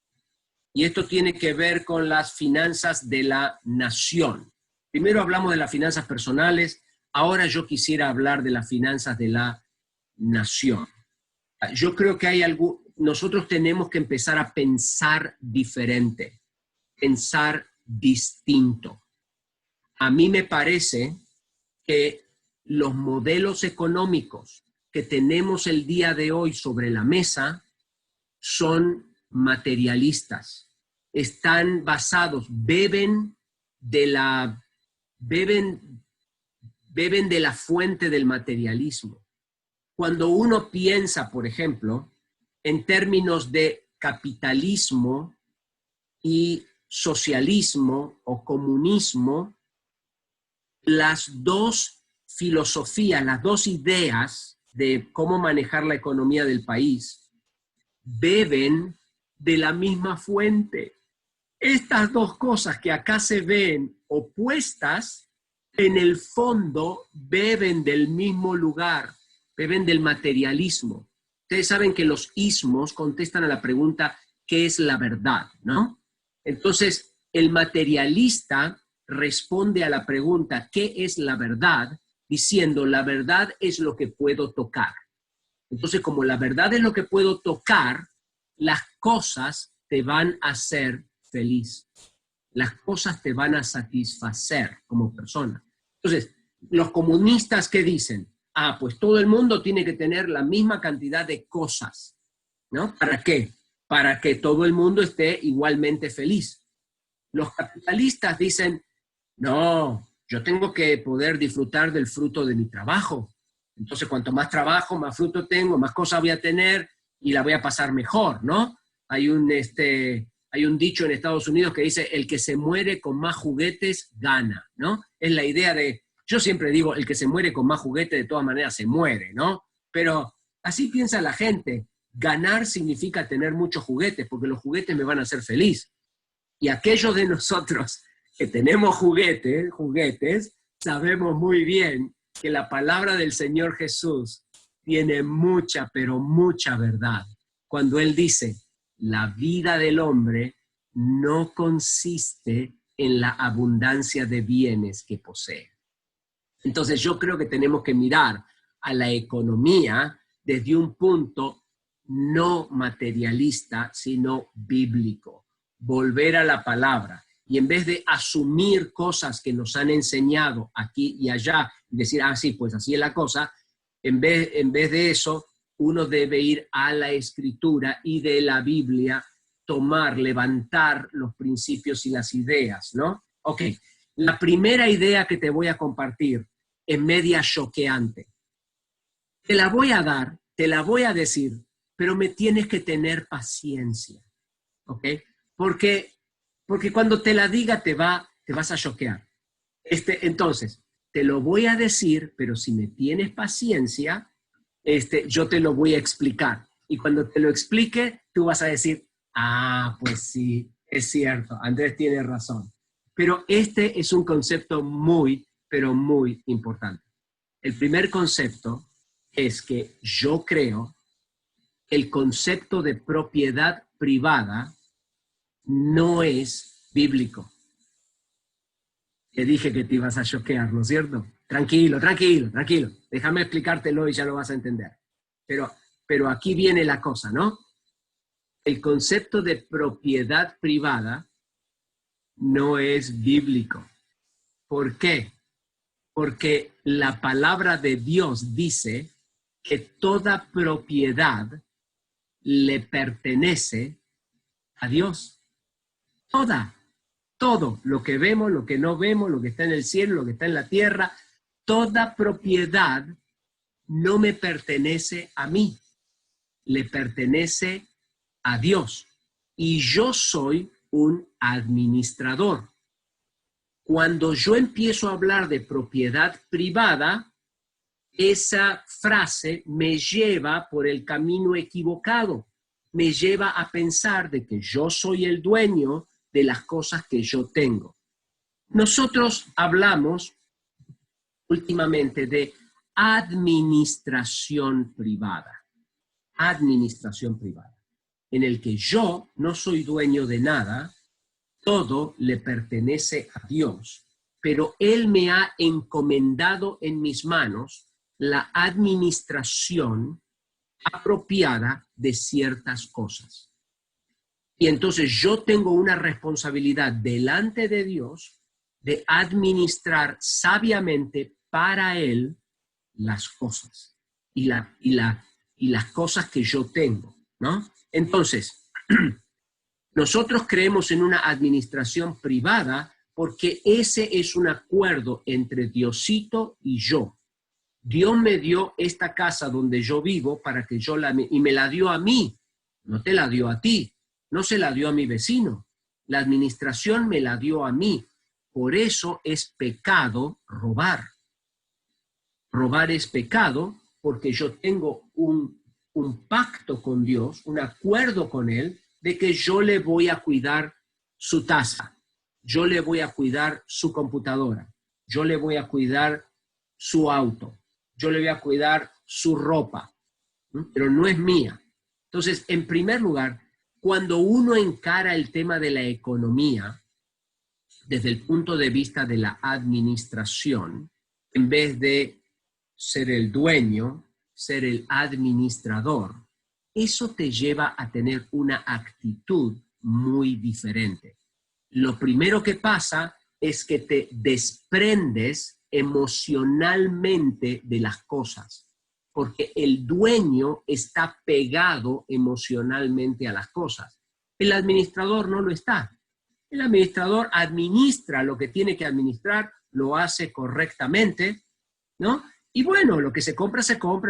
Y esto tiene que ver con las finanzas de la nación. Primero hablamos de las finanzas personales, ahora yo quisiera hablar de las finanzas de la nación. Yo creo que nosotros tenemos que empezar a pensar diferente, pensar distinto. A mí me parece que los modelos económicos que tenemos el día de hoy sobre la mesa son materialistas. Están basados, beben de la fuente del materialismo. Cuando uno piensa, por ejemplo, en términos de capitalismo y socialismo o comunismo, las dos filosofías, las dos ideas de cómo manejar la economía del país beben de la misma fuente. Estas dos cosas que acá se ven opuestas, en el fondo beben del mismo lugar, beben del materialismo. Ustedes saben que los ismos contestan a la pregunta, ¿qué es la verdad? ¿No? Entonces, el materialista responde a la pregunta, ¿qué es la verdad? Diciendo, la verdad es lo que puedo tocar. Entonces, como la verdad es lo que puedo tocar, las cosas te van a hacer feliz. Las cosas te van a satisfacer como persona. Entonces, los comunistas, ¿qué dicen? Pues todo el mundo tiene que tener la misma cantidad de cosas, ¿no? ¿Para qué? Para que todo el mundo esté igualmente feliz. Los capitalistas dicen, no, yo tengo que poder disfrutar del fruto de mi trabajo. Entonces, cuanto más trabajo, más fruto tengo, más cosas voy a tener y la voy a pasar mejor, ¿no? Hay un dicho en Estados Unidos que dice, el que se muere con más juguetes gana, ¿no? Es la idea de, yo siempre digo, el que se muere con más juguetes de todas maneras se muere, ¿no? Pero así piensa la gente. Ganar significa tener muchos juguetes, porque los juguetes me van a hacer feliz. Y aquellos de nosotros que tenemos juguetes, sabemos muy bien que la palabra del Señor Jesús tiene mucha, pero mucha verdad. Cuando Él dice, la vida del hombre no consiste en la abundancia de bienes que posee. Entonces yo creo que tenemos que mirar a la economía desde un punto no materialista, sino bíblico. Volver a la palabra. Y en vez de asumir cosas que nos han enseñado aquí y allá, y decir, sí, pues así es la cosa, en vez de eso, uno debe ir a la Escritura y de la Biblia levantar los principios y las ideas, ¿no? Ok, la primera idea que te voy a compartir es media choqueante. Te la voy a dar, te la voy a decir, pero me tienes que tener paciencia, ¿ok? Porque cuando te la diga te vas a choquear. Entonces, te lo voy a decir, pero si me tienes paciencia, yo te lo voy a explicar. Y cuando te lo explique, tú vas a decir, pues sí, es cierto, Andrés tiene razón. Pero este es un concepto muy, pero muy importante. El primer concepto es que yo creo el concepto de propiedad privada no es bíblico. Te dije que te ibas a choquear, ¿no es cierto? Tranquilo. Déjame explicártelo y ya lo vas a entender. Pero aquí viene la cosa, ¿no? El concepto de propiedad privada no es bíblico. ¿Por qué? Porque la palabra de Dios dice que toda propiedad le pertenece a Dios. Todo, lo que vemos, lo que no vemos, lo que está en el cielo, lo que está en la tierra, toda propiedad no me pertenece a mí, le pertenece a Dios. Y yo soy un administrador. Cuando yo empiezo a hablar de propiedad privada, esa frase me lleva por el camino equivocado. Me lleva a pensar de que yo soy el dueño de las cosas que yo tengo. Nosotros hablamos últimamente de administración privada, en el que yo no soy dueño de nada, todo le pertenece a Dios, pero Él me ha encomendado en mis manos la administración apropiada de ciertas cosas. Y entonces yo tengo una responsabilidad delante de Dios de administrar sabiamente para Él las cosas y las cosas que yo tengo, ¿no? Entonces, nosotros creemos en una administración privada porque ese es un acuerdo entre Diosito y yo. Dios me dio esta casa donde yo vivo para que y me la dio a mí, no te la dio a ti, no se la dio a mi vecino. La administración me la dio a mí. Por eso es pecado robar. Robar es pecado porque yo tengo un pacto con Dios, un acuerdo con Él, de que yo le voy a cuidar su taza, yo le voy a cuidar su computadora, yo le voy a cuidar su auto, yo le voy a cuidar su ropa, pero no es mía. Entonces, en primer lugar, cuando uno encara el tema de la economía desde el punto de vista de la administración, en vez de ser el dueño, ser el administrador, eso te lleva a tener una actitud muy diferente. Lo primero que pasa es que te desprendes emocionalmente de las cosas, porque el dueño está pegado emocionalmente a las cosas. El administrador no lo está. El administrador administra lo que tiene que administrar, lo hace correctamente, ¿no? Y bueno, lo que se compra,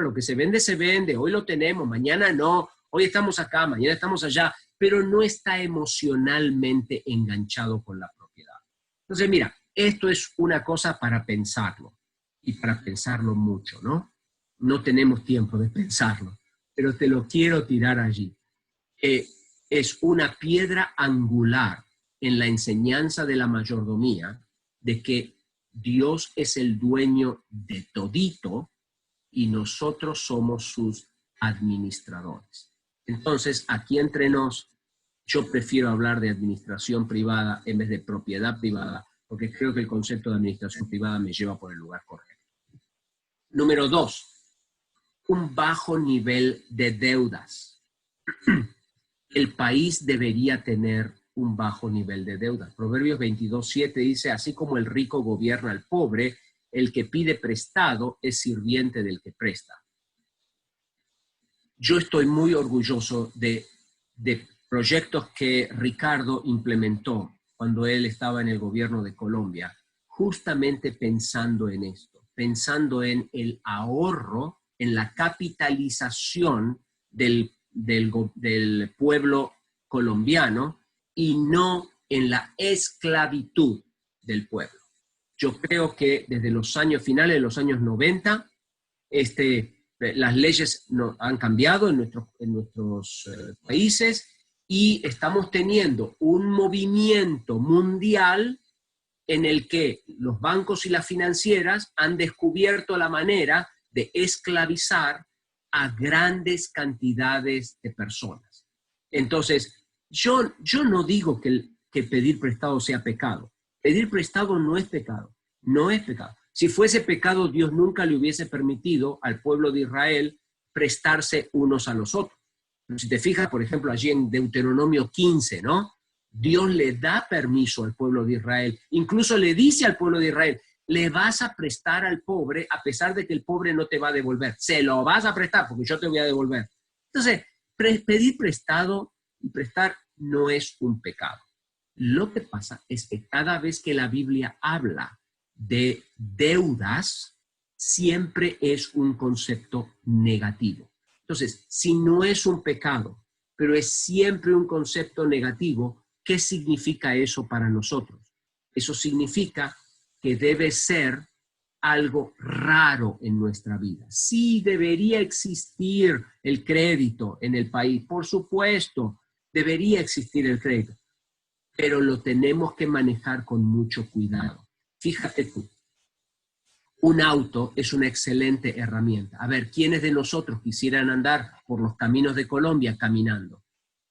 lo que se vende, hoy lo tenemos, mañana no, hoy estamos acá, mañana estamos allá, pero no está emocionalmente enganchado con la propiedad. Entonces, mira, esto es una cosa para pensarlo, y para pensarlo mucho, ¿no? No tenemos tiempo de pensarlo, pero te lo quiero tirar allí. Es una piedra angular en la enseñanza de la mayordomía de que Dios es el dueño de todito y nosotros somos sus administradores. Entonces, aquí entre nos, yo prefiero hablar de administración privada en vez de propiedad privada, porque creo que el concepto de administración privada me lleva por el lugar correcto. Número 2, un bajo nivel de deudas. El país debería tener un bajo nivel de deuda. Proverbios 22:7 dice, así como el rico gobierna al pobre, el que pide prestado es sirviente del que presta. Yo estoy muy orgulloso de proyectos que Ricardo implementó cuando él estaba en el gobierno de Colombia, justamente pensando en esto, pensando en el ahorro, en la capitalización del pueblo colombiano, y no en la esclavitud del pueblo. Yo creo que desde los años finales de los años 90, las leyes han cambiado en nuestros países y estamos teniendo un movimiento mundial en el que los bancos y las financieras han descubierto la manera de esclavizar a grandes cantidades de personas. Entonces, yo no digo que pedir prestado sea pecado. Pedir prestado no es pecado, no es pecado. Si fuese pecado, Dios nunca le hubiese permitido al pueblo de Israel prestarse unos a los otros. Pero si te fijas, por ejemplo, allí en Deuteronomio 15, ¿no? Dios le da permiso al pueblo de Israel, incluso le dice al pueblo de Israel, le vas a prestar al pobre a pesar de que el pobre no te va a devolver. Se lo vas a prestar porque yo te voy a devolver. Entonces, pedir prestado y prestar no es un pecado. Lo que pasa es que cada vez que la Biblia habla de deudas, siempre es un concepto negativo. Entonces, si no es un pecado, pero es siempre un concepto negativo, ¿qué significa eso para nosotros? Eso significa que debe ser algo raro en nuestra vida. Sí, debería existir el crédito en el país, por supuesto, debería existir el crédito, pero lo tenemos que manejar con mucho cuidado. Fíjate tú, un auto es una excelente herramienta. A ver, ¿quiénes de nosotros quisieran andar por los caminos de Colombia caminando?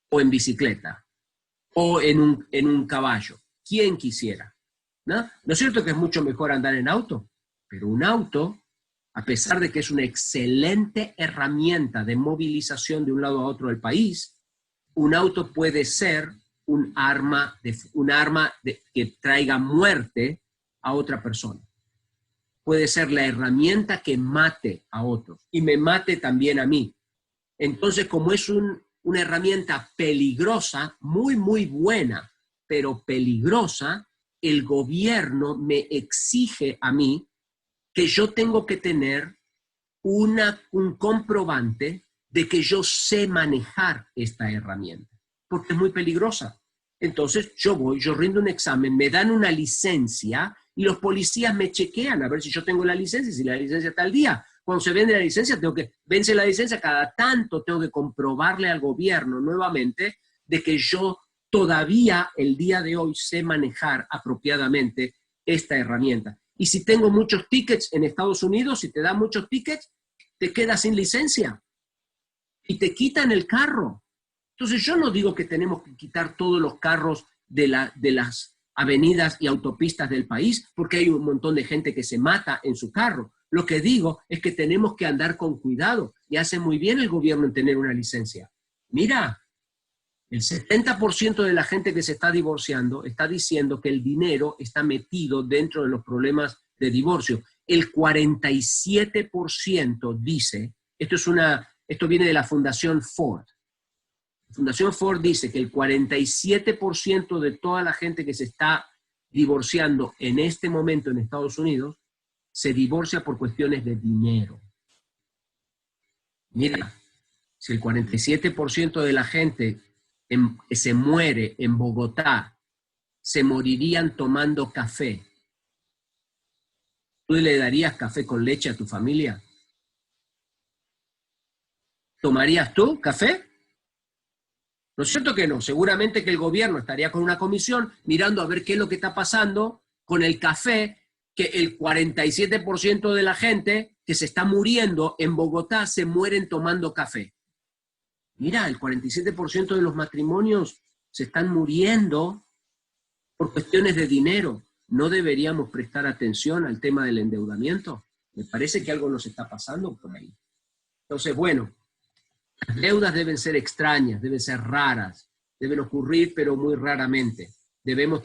O en bicicleta, o en un caballo. ¿Quién quisiera? ¿No? ¿No es cierto que es mucho mejor andar en auto? Pero un auto, a pesar de que es una excelente herramienta de movilización de un lado a otro del país, un auto puede ser un arma que traiga muerte a otra persona. Puede ser la herramienta que mate a otros y me mate también a mí. Entonces, como es una herramienta peligrosa, muy, muy buena, pero peligrosa, el gobierno me exige a mí que yo tengo que tener un comprobante de que yo sé manejar esta herramienta, porque es muy peligrosa. Entonces yo rindo un examen, me dan una licencia y los policías me chequean a ver si yo tengo la licencia, si la licencia está al día. Cuando se vende la licencia, vence la licencia, cada tanto tengo que comprobarle al gobierno nuevamente de que yo todavía el día de hoy sé manejar apropiadamente esta herramienta. Y si tengo muchos tickets en Estados Unidos, si te dan muchos tickets, te quedas sin licencia y te quitan el carro. Entonces yo no digo que tenemos que quitar todos los carros de las avenidas y autopistas del país, porque hay un montón de gente que se mata en su carro. Lo que digo es que tenemos que andar con cuidado y hace muy bien el gobierno en tener una licencia. Mira, el 70% de la gente que se está divorciando está diciendo que el dinero está metido dentro de los problemas de divorcio. El 47% dice, esto viene de la Fundación Ford. La Fundación Ford dice que el 47% de toda la gente que se está divorciando en este momento en Estados Unidos se divorcia por cuestiones de dinero. Mira, si el 47% de la gente que se muere en Bogotá se morirían tomando café, ¿tú le darías café con leche a tu familia? ¿Tomarías tú café? ¿No es cierto que no? Seguramente que el gobierno estaría con una comisión mirando a ver qué es lo que está pasando con el café, que el 47% de la gente que se está muriendo en Bogotá se mueren tomando café. Mira, el 47% de los matrimonios se están muriendo por cuestiones de dinero. ¿No deberíamos prestar atención al tema del endeudamiento? Me parece que algo nos está pasando por ahí. Entonces, bueno, las deudas deben ser extrañas, deben ser raras, deben ocurrir, pero muy raramente. Debemos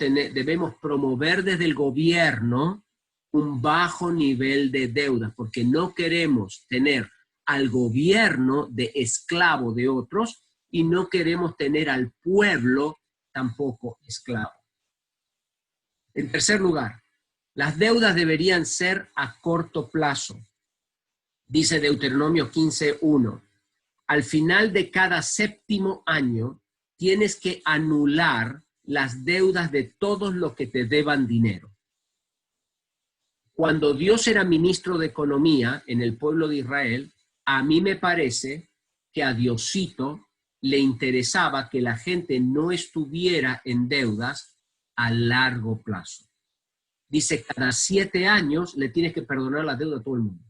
promover desde el gobierno un bajo nivel de deudas, porque no queremos tener al gobierno de esclavo de otros y no queremos tener al pueblo tampoco esclavo. En tercer lugar, las deudas deberían ser a corto plazo. Dice Deuteronomio 15:1. Al final de cada 7º año, tienes que anular las deudas de todos los que te deban dinero. Cuando Dios era ministro de Economía en el pueblo de Israel, a mí me parece que a Diosito le interesaba que la gente no estuviera en deudas a largo plazo. Dice, cada 7 años le tienes que perdonar la deuda a todo el mundo.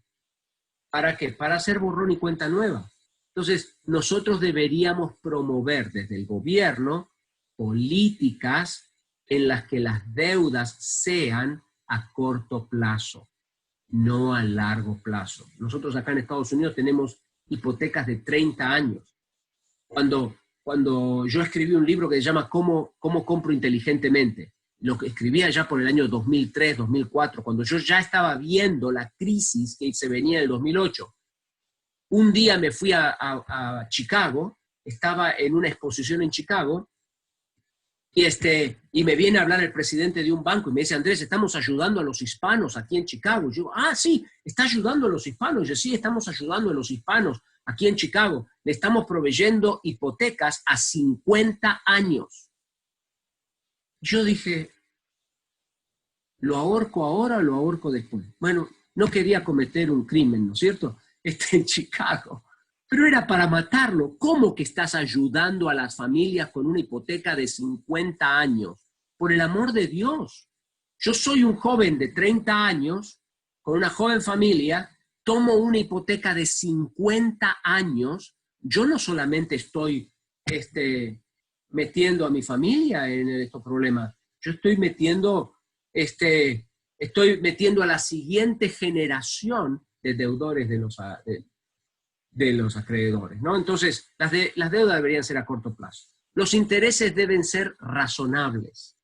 ¿Para qué? Para hacer borrón y cuenta nueva. Entonces, nosotros deberíamos promover desde el gobierno políticas en las que las deudas sean a corto plazo, no a largo plazo. Nosotros acá en Estados Unidos tenemos hipotecas de 30 años. Cuando yo escribí un libro que se llama ¿Cómo compro inteligentemente? Lo que escribía ya por el año 2003, 2004, cuando yo ya estaba viendo la crisis que se venía en el 2008. Un día me fui a Chicago, estaba en una exposición en Chicago, y me viene a hablar el presidente de un banco y me dice, Andrés, estamos ayudando a los hispanos aquí en Chicago. Y yo, sí, está ayudando a los hispanos. Y yo, sí, estamos ayudando a los hispanos aquí en Chicago. Le estamos proveyendo hipotecas a 50 años. Yo dije, ¿lo ahorco ahora o lo ahorco después? Bueno, no quería cometer un crimen, ¿no es cierto? En Chicago. Pero era para matarlo. ¿Cómo que estás ayudando a las familias con una hipoteca de 50 años? Por el amor de Dios. Yo soy un joven de 30 años, con una joven familia, tomo una hipoteca de 50 años. Yo no solamente estoy metiendo a mi familia en estos problemas, yo estoy metiendo a la siguiente generación de deudores de los acreedores, ¿no? Entonces, las deudas deberían ser a corto plazo. Los intereses deben ser razonables.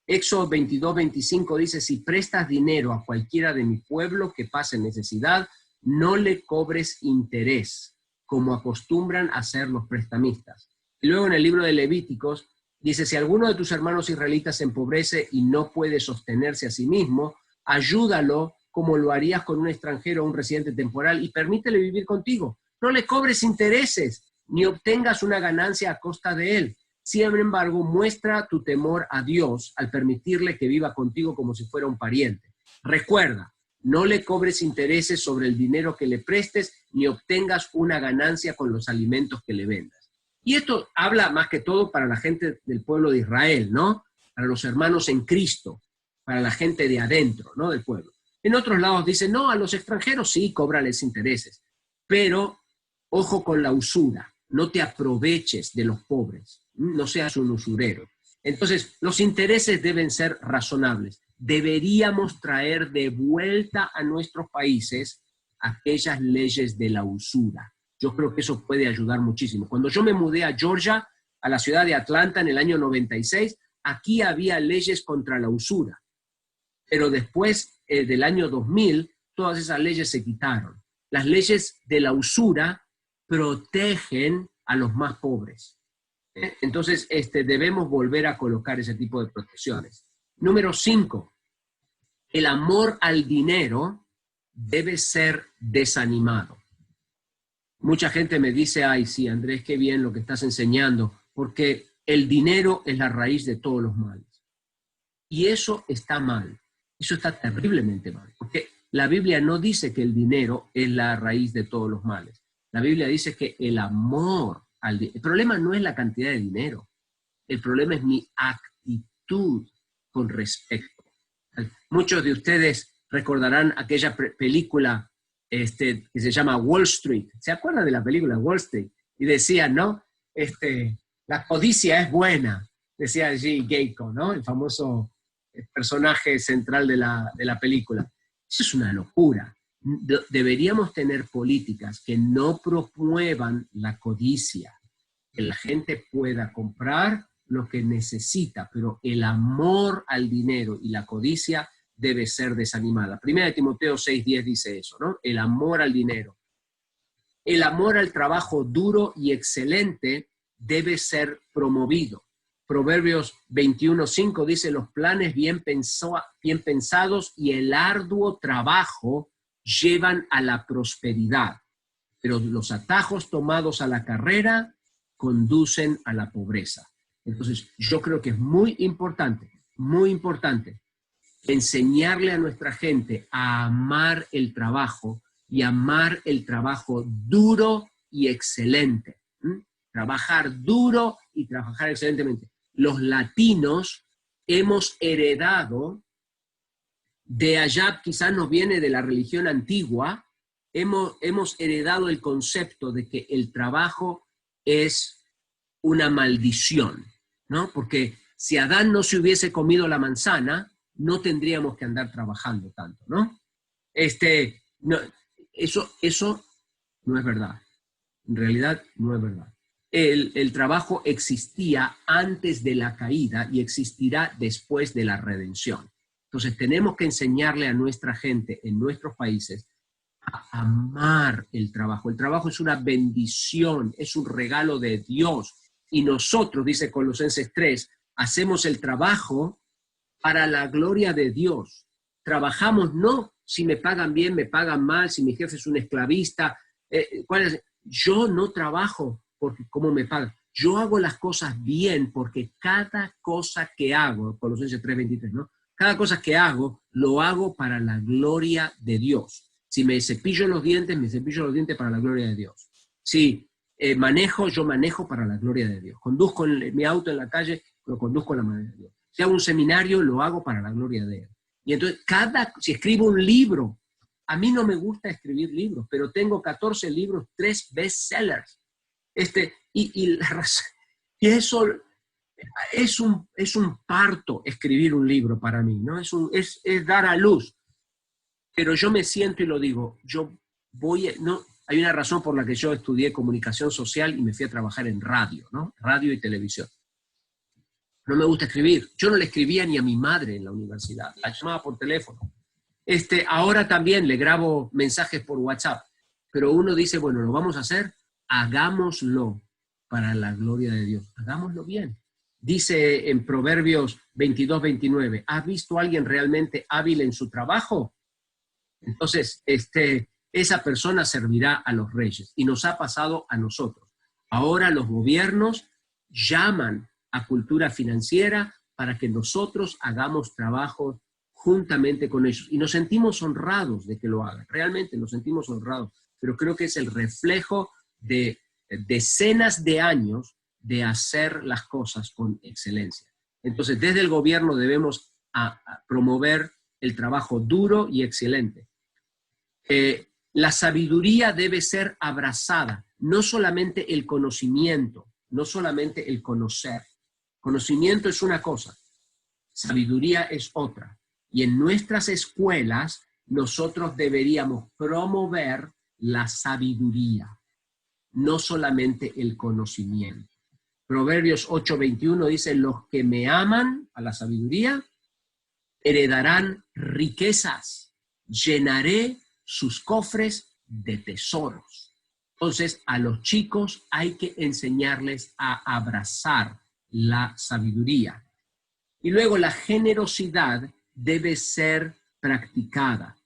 Éxodo 22:25 dice, si prestas dinero a cualquiera de mi pueblo que pase necesidad, no le cobres interés, como acostumbran a hacer los prestamistas. Y luego en el libro de Levíticos dice, si alguno de tus hermanos israelitas se empobrece y no puede sostenerse a sí mismo, ayúdalo como lo harías con un extranjero o un residente temporal y permítele vivir contigo. No le cobres intereses ni obtengas una ganancia a costa de él. Sin embargo, muestra tu temor a Dios al permitirle que viva contigo como si fuera un pariente. Recuerda, no le cobres intereses sobre el dinero que le prestes ni obtengas una ganancia con los alimentos que le vendas. Y esto habla más que todo para la gente del pueblo de Israel, ¿no? Para los hermanos en Cristo, para la gente de adentro, ¿no? Del pueblo. En otros lados dicen, no, a los extranjeros sí, cóbrales intereses, pero ojo con la usura, no te aproveches de los pobres, no seas un usurero. Entonces, los intereses deben ser razonables. deberíamos traer de vuelta a nuestros países aquellas leyes de la usura. Yo creo que eso puede ayudar muchísimo. Cuando yo me mudé a Georgia, a la ciudad de Atlanta en el año 96, aquí había leyes contra la usura. Pero después del año 2000, todas esas leyes se quitaron. Las leyes de la usura protegen a los más pobres. Entonces, debemos volver a colocar ese tipo de protecciones. Número 5, el amor al dinero debe ser desanimado. Mucha gente me dice, ay, sí, Andrés, qué bien lo que estás enseñando, porque el dinero es la raíz de todos los males. Y eso está mal, eso está terriblemente mal, porque la Biblia no dice que el dinero es la raíz de todos los males. La Biblia dice que el amor al dinero, el problema no es la cantidad de dinero, el problema es mi actitud con respecto. Muchos de ustedes recordarán aquella película que se llama Wall Street. ¿Se acuerdan de la película Wall Street? Y decían, ¿no? La codicia es buena, decía G. Geico, ¿no? El famoso personaje central de la película. Eso es una locura. Deberíamos tener políticas que no promuevan la codicia, que la gente pueda comprar lo que necesita, pero el amor al dinero y la codicia debe ser desanimada. 1 Timoteo 6:10 dice eso, ¿no? El amor al dinero. El amor al trabajo duro y excelente debe ser promovido. Proverbios 21:5 dice, los planes bien pensados y el arduo trabajo llevan a la prosperidad, pero los atajos tomados a la carrera conducen a la pobreza. Entonces, yo creo que es muy importante enseñarle a nuestra gente a amar el trabajo y amar el trabajo duro y excelente. Trabajar duro y trabajar excelentemente. Los latinos hemos heredado de allá, quizás nos viene de la religión antigua, hemos heredado el concepto de que el trabajo es una maldición, ¿no? Porque si Adán no se hubiese comido la manzana, no tendríamos que andar trabajando tanto, ¿no? No, eso no es verdad. En realidad no es verdad. El trabajo existía antes de la caída y existirá después de la redención. Entonces tenemos que enseñarle a nuestra gente en nuestros países a amar el trabajo. El trabajo es una bendición, es un regalo de Dios. Y nosotros, dice Colosenses 3, hacemos el trabajo para la gloria de Dios. Trabajamos no si me pagan bien, me pagan mal, si mi jefe es un esclavista. Yo no trabajo porque cómo me pagan. Yo hago las cosas bien porque cada cosa que hago, Colosenses 3:23, ¿no? Cada cosa que hago, lo hago para la gloria de Dios. Si me cepillo los dientes, me cepillo los dientes para la gloria de Dios. Si manejo, yo manejo para la gloria de Dios. Conduzco mi auto en la calle, lo conduzco a la manera de Dios. Si hago un seminario, lo hago para la gloria de Él. Y entonces, si escribo un libro, a mí no me gusta escribir libros, pero tengo 14 libros, 3 bestsellers. Y eso es un parto escribir un libro para mí, ¿no? Es dar a luz. Pero yo me siento y lo digo, no, hay una razón por la que yo estudié comunicación social y me fui a trabajar en radio, ¿no? Radio y televisión. No me gusta escribir. Yo no le escribía ni a mi madre en la universidad. La llamaba por teléfono. Ahora también le grabo mensajes por WhatsApp. Pero uno dice, bueno, lo vamos a hacer, hagámoslo para la gloria de Dios. Hagámoslo bien. Dice en Proverbios 22:29, ¿has visto a alguien realmente hábil en su trabajo? Entonces, esa persona servirá a los reyes. Y nos ha pasado a nosotros. Ahora los gobiernos llaman a cultura financiera para que nosotros hagamos trabajo juntamente con ellos. Y nos sentimos honrados de que lo hagan. Realmente nos sentimos honrados. Pero creo que es el reflejo de decenas de años de hacer las cosas con excelencia. Entonces, desde el gobierno debemos promover el trabajo duro y excelente. La sabiduría debe ser abrazada, no solamente el conocimiento, no solamente el conocer. Conocimiento es una cosa, sabiduría es otra. Y en nuestras escuelas nosotros deberíamos promover la sabiduría, no solamente el conocimiento. Proverbios 8:21 dice, los que me aman a la sabiduría heredarán riquezas, llenaré sus cofres de tesoros. Entonces, a los chicos hay que enseñarles a abrazar la sabiduría. Y luego la generosidad debe ser practicada.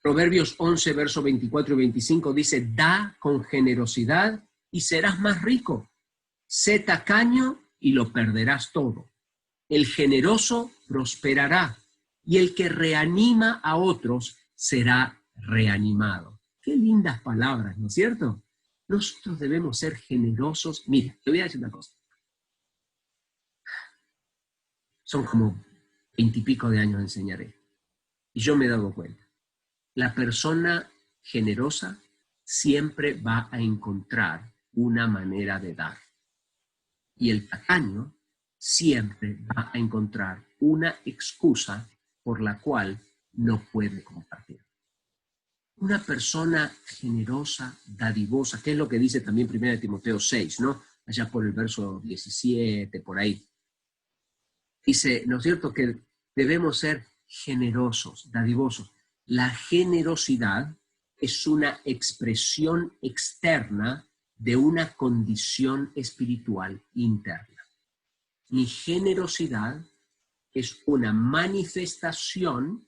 Proverbios 11, versos 24 y 25 dice, da con generosidad y serás más rico. Sé tacaño y lo perderás todo. El generoso prosperará y el que reanima a otros será reanimado. Qué lindas palabras, ¿no es cierto? Nosotros debemos ser generosos. Mira, te voy a decir una cosa. Son como 20 y pico de años de enseñar esto. Y yo me he dado cuenta. La persona generosa siempre va a encontrar una manera de dar. Y el tacaño siempre va a encontrar una excusa por la cual no puede compartir. Una persona generosa, dadivosa, que es lo que dice también 1 Timoteo 6, ¿no? Allá por el verso 17, por ahí. Dice, ¿no es cierto?, que debemos ser generosos, dadivosos. La generosidad es una expresión externa de una condición espiritual interna. Mi generosidad es una manifestación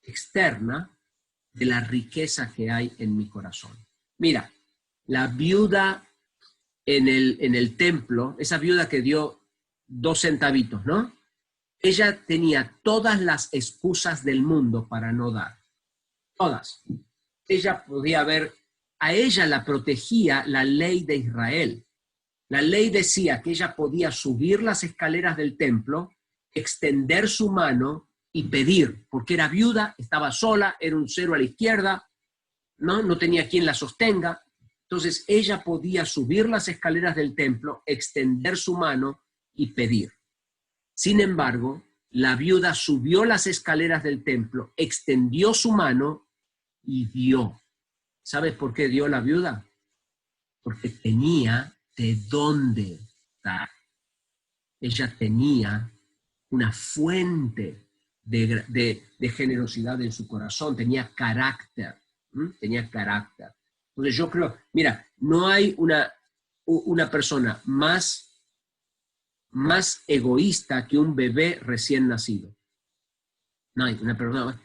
externa de la riqueza que hay en mi corazón. Mira, la viuda en el templo, esa viuda que dio 2 centavitos, ¿no? Ella tenía todas las excusas del mundo para no dar. Todas. Ella podía ver, a ella la protegía la ley de Israel. La ley decía que ella podía subir las escaleras del templo, extender su mano y pedir, porque era viuda, estaba sola, era un cero a la izquierda, no tenía quien la sostenga. Entonces ella podía subir las escaleras del templo, extender su mano y pedir. Sin embargo, la viuda subió las escaleras del templo, extendió su mano y dio. ¿Sabes por qué dio la viuda? Porque tenía de dónde dar. Ella tenía una fuente de generosidad en su corazón, tenía carácter. Tenía carácter. Entonces yo creo, mira, no hay una persona más egoísta que un bebé recién nacido. No hay una persona.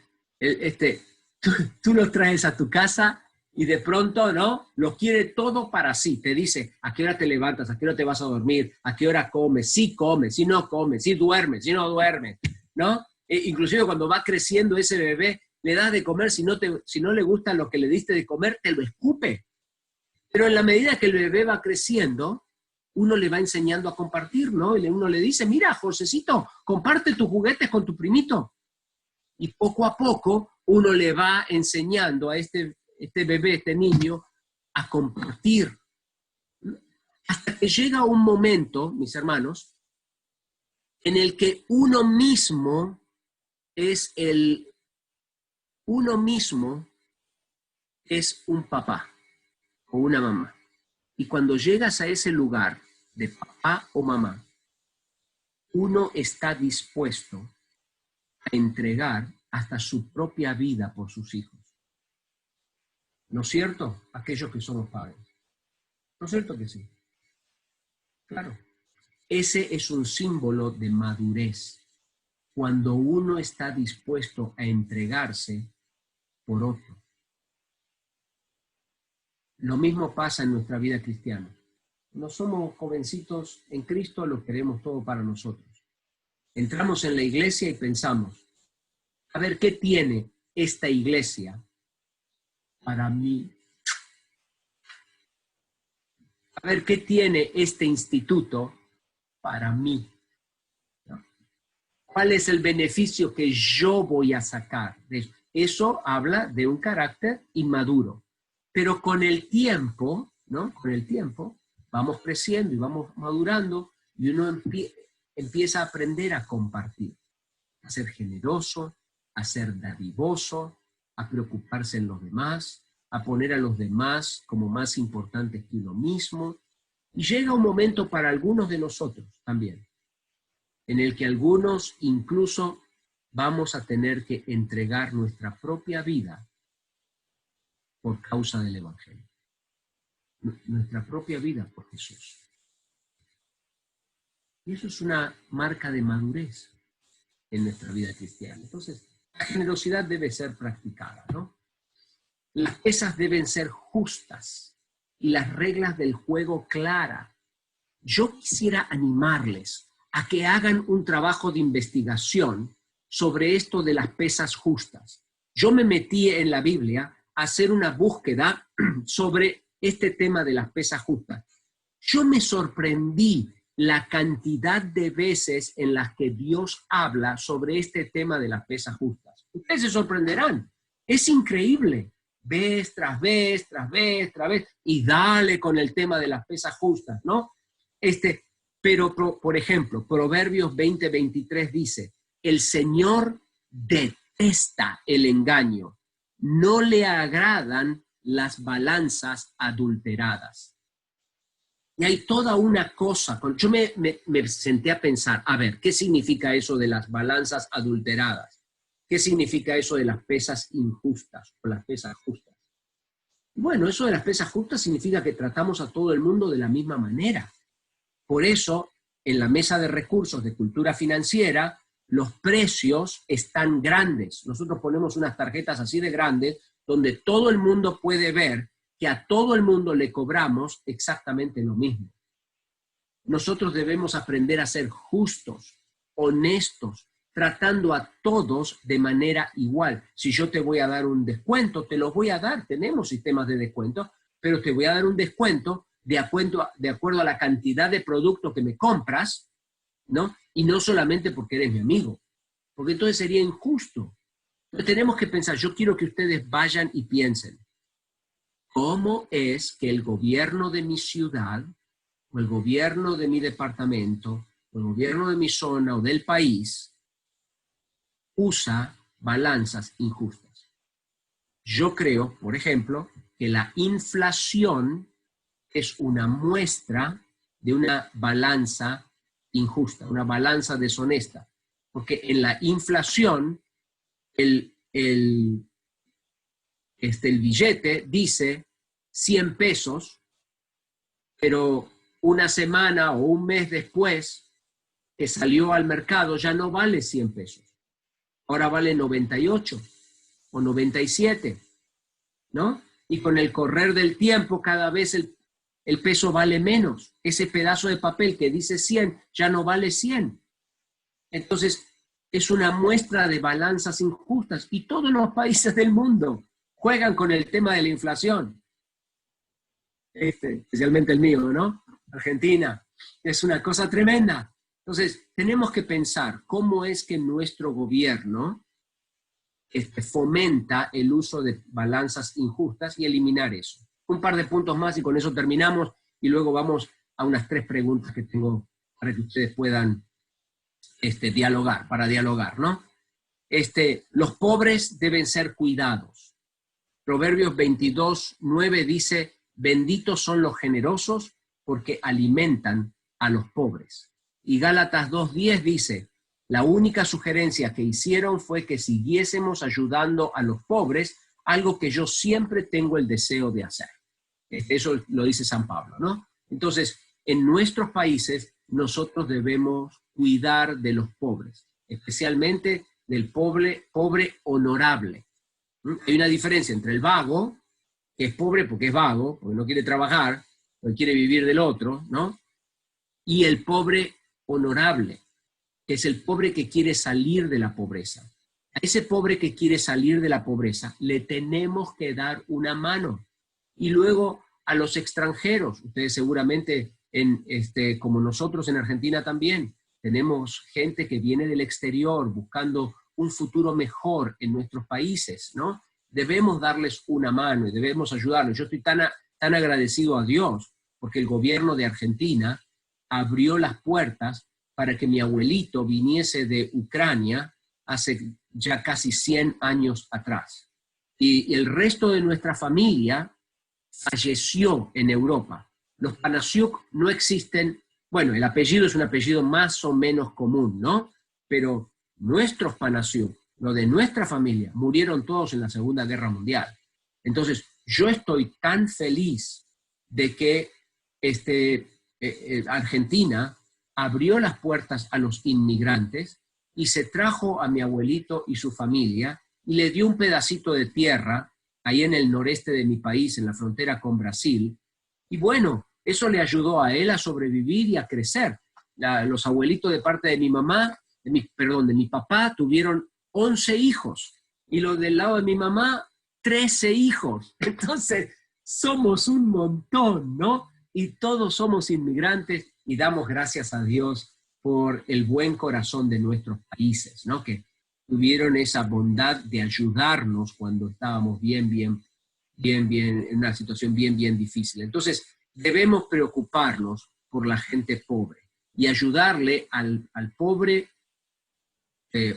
Tú lo traes a tu casa y de pronto, ¿no? Lo quiere todo para sí. Te dice, ¿a qué hora te levantas? ¿A qué hora te vas a dormir? ¿A qué hora comes? Si comes, si no comes, si duermes, si no duermes, ¿no? Inclusive cuando va creciendo ese bebé, le das de comer, si no le gusta lo que le diste de comer, te lo escupe. Pero en la medida que el bebé va creciendo, uno le va enseñando a compartir, ¿no? Y uno le dice, mira, Josecito, comparte tus juguetes con tu primito. Y poco a poco uno le va enseñando a este bebé, este niño, a compartir. Hasta que llega un momento, mis hermanos, en el que uno mismo es un papá o una mamá. Y cuando llegas a ese lugar de papá o mamá, uno está dispuesto a entregar hasta su propia vida por sus hijos. ¿No es cierto? Aquellos que somos padres. ¿No es cierto que sí? Claro. Ese es un símbolo de madurez. Cuando uno está dispuesto a entregarse por otro. Lo mismo pasa en nuestra vida cristiana. No somos jovencitos en Cristo, lo queremos todo para nosotros. Entramos en la iglesia y pensamos, a ver, ¿qué tiene esta iglesia para mí? A ver, ¿qué tiene este instituto para mí? ¿Cuál es el beneficio que yo voy a sacar de eso? Eso habla de un carácter inmaduro. Pero con el tiempo, ¿no? Con el tiempo, vamos creciendo y vamos madurando y uno empieza a aprender a compartir. a ser generoso, a ser dadivoso, a preocuparse en los demás, a poner a los demás como más importantes que uno mismo. Y llega un momento para algunos de nosotros también, en el que algunos incluso vamos a tener que entregar nuestra propia vida por causa del Evangelio. Nuestra propia vida por Jesús. Y eso es una marca de madurez en nuestra vida cristiana. Entonces, la generosidad debe ser practicada, ¿no? Las pesas deben ser justas y las reglas del juego claras. Yo quisiera animarles a que hagan un trabajo de investigación sobre esto de las pesas justas. Yo me metí en la Biblia a hacer una búsqueda sobre este tema de las pesas justas. Yo me sorprendí la cantidad de veces en las que Dios habla sobre este tema de las pesas justas. Ustedes se sorprenderán. Es increíble. Vez tras vez, tras vez, tras vez, y dale con el tema de las pesas justas, ¿no? Pero, por ejemplo, Proverbios 20:23 dice, el Señor detesta el engaño, no le agradan las balanzas adulteradas. Y hay toda una cosa, yo me senté a pensar, a ver, ¿qué significa eso de las balanzas adulteradas? ¿Qué significa eso de las pesas injustas o las pesas justas? Bueno, eso de las pesas justas significa que tratamos a todo el mundo de la misma manera. Por eso, en la mesa de recursos de cultura financiera, los precios están grandes. Nosotros ponemos unas tarjetas así de grandes donde todo el mundo puede ver que a todo el mundo le cobramos exactamente lo mismo. Nosotros debemos aprender a ser justos, honestos, tratando a todos de manera igual. Si yo te voy a dar un descuento, te lo voy a dar. Tenemos sistemas de descuento, pero te voy a dar un descuento de acuerdo a la cantidad de producto que me compras, ¿no? Y no solamente porque eres mi amigo, porque entonces sería injusto. Entonces tenemos que pensar, yo quiero que ustedes vayan y piensen, ¿cómo es que el gobierno de mi ciudad, o el gobierno de mi departamento, o el gobierno de mi zona o del país, usa balanzas injustas? Yo creo, por ejemplo, que la inflación es una muestra de una balanza injusta, una balanza deshonesta. Porque en la inflación, el billete dice 100 pesos, pero una semana o un mes después que salió al mercado ya no vale 100 pesos. Ahora vale 98 o 97, ¿no? Y con el correr del tiempo cada vez el peso vale menos. Ese pedazo de papel que dice 100 ya no vale 100. Entonces, es una muestra de balanzas injustas y todos los países del mundo juegan con el tema de la inflación. Especialmente el mío, ¿no? Argentina. Es una cosa tremenda. Entonces, tenemos que pensar cómo es que nuestro gobierno fomenta el uso de balanzas injustas y eliminar eso. Un par de puntos más y con eso terminamos y luego vamos a unas 3 preguntas que tengo para que ustedes puedan dialogar, ¿no? Los pobres deben ser cuidados. Proverbios 22:9 dice, benditos son los generosos porque alimentan a los pobres. Y Gálatas 2:10 dice, la única sugerencia que hicieron fue que siguiésemos ayudando a los pobres, algo que yo siempre tengo el deseo de hacer. Eso lo dice San Pablo, ¿no? Entonces, en nuestros países, nosotros debemos cuidar de los pobres, especialmente del pobre honorable. Hay una diferencia entre el vago, que es pobre porque es vago, porque no quiere trabajar, porque quiere vivir del otro, ¿no? Y el pobre honorable, que es el pobre que quiere salir de la pobreza. A ese pobre que quiere salir de la pobreza le tenemos que dar una mano. Y luego a los extranjeros, ustedes seguramente, como nosotros en Argentina también, tenemos gente que viene del exterior buscando un futuro mejor en nuestros países, ¿no? Debemos darles una mano y debemos ayudarlos. Yo estoy tan agradecido a Dios porque el gobierno de Argentina abrió las puertas para que mi abuelito viniese de Ucrania hace ya casi 100 años atrás. Y el resto de nuestra familia falleció en Europa. Los Panasiuk no existen, bueno, el apellido es un apellido más o menos común, ¿no? Pero nuestros Panasiuk, lo de nuestra familia, murieron todos en la Segunda Guerra Mundial. Entonces, yo estoy tan feliz de que Argentina abrió las puertas a los inmigrantes y se trajo a mi abuelito y su familia y le dio un pedacito de tierra ahí en el noreste de mi país, en la frontera con Brasil. Y bueno, eso le ayudó a él a sobrevivir y a crecer. Los abuelitos de parte de mi mamá, de mi papá, tuvieron 11 hijos. Y los del lado de mi mamá, 13 hijos. Entonces, somos un montón, ¿no? Y todos somos inmigrantes y damos gracias a Dios por el buen corazón de nuestros países, ¿no? Que tuvieron esa bondad de ayudarnos cuando estábamos en una situación bien difícil. Entonces, debemos preocuparnos por la gente pobre y ayudarle al pobre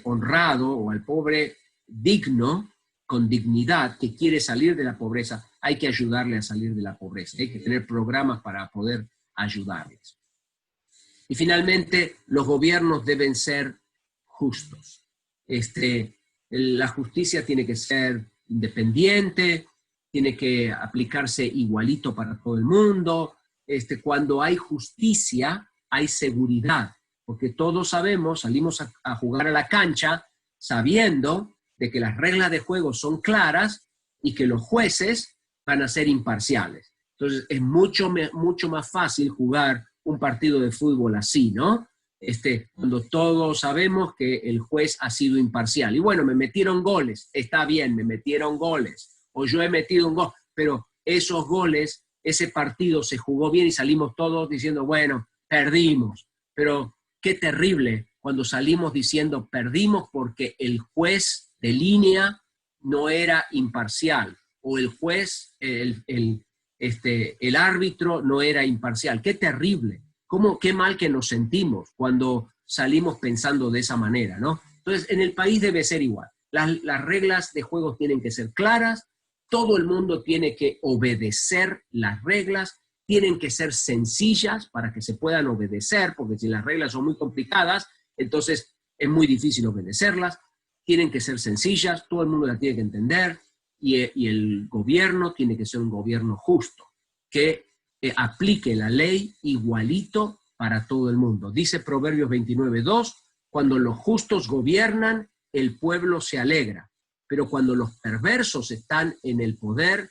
honrado o al pobre digno, con dignidad, que quiere salir de la pobreza. Hay que ayudarle a salir de la pobreza. Hay que tener programas para poder ayudarles. Y finalmente, los gobiernos deben ser justos. La justicia tiene que ser independiente, tiene que aplicarse igualito para todo el mundo. Cuando hay justicia, hay seguridad, porque todos sabemos, salimos a jugar a la cancha sabiendo de que las reglas de juego son claras y que los jueces van a ser imparciales. Entonces es mucho más fácil jugar un partido de fútbol así, ¿no? Cuando todos sabemos que el juez ha sido imparcial. Y bueno, me metieron goles, está bien, me metieron goles, o yo he metido un gol, pero esos goles, ese partido se jugó bien y salimos todos diciendo, bueno, perdimos. Pero qué terrible cuando salimos diciendo perdimos porque el juez de línea no era imparcial, o el juez, el árbitro no era imparcial. Qué terrible. Qué mal que nos sentimos cuando salimos pensando de esa manera, ¿no? Entonces, en el país debe ser igual. Las reglas de juego tienen que ser claras, todo el mundo tiene que obedecer las reglas, tienen que ser sencillas para que se puedan obedecer, porque si las reglas son muy complicadas, entonces es muy difícil obedecerlas. Tienen que ser sencillas, todo el mundo las tiene que entender, y el gobierno tiene que ser un gobierno justo, que aplique la ley igualito para todo el mundo. Dice Proverbios 29:2, cuando los justos gobiernan, el pueblo se alegra, pero cuando los perversos están en el poder,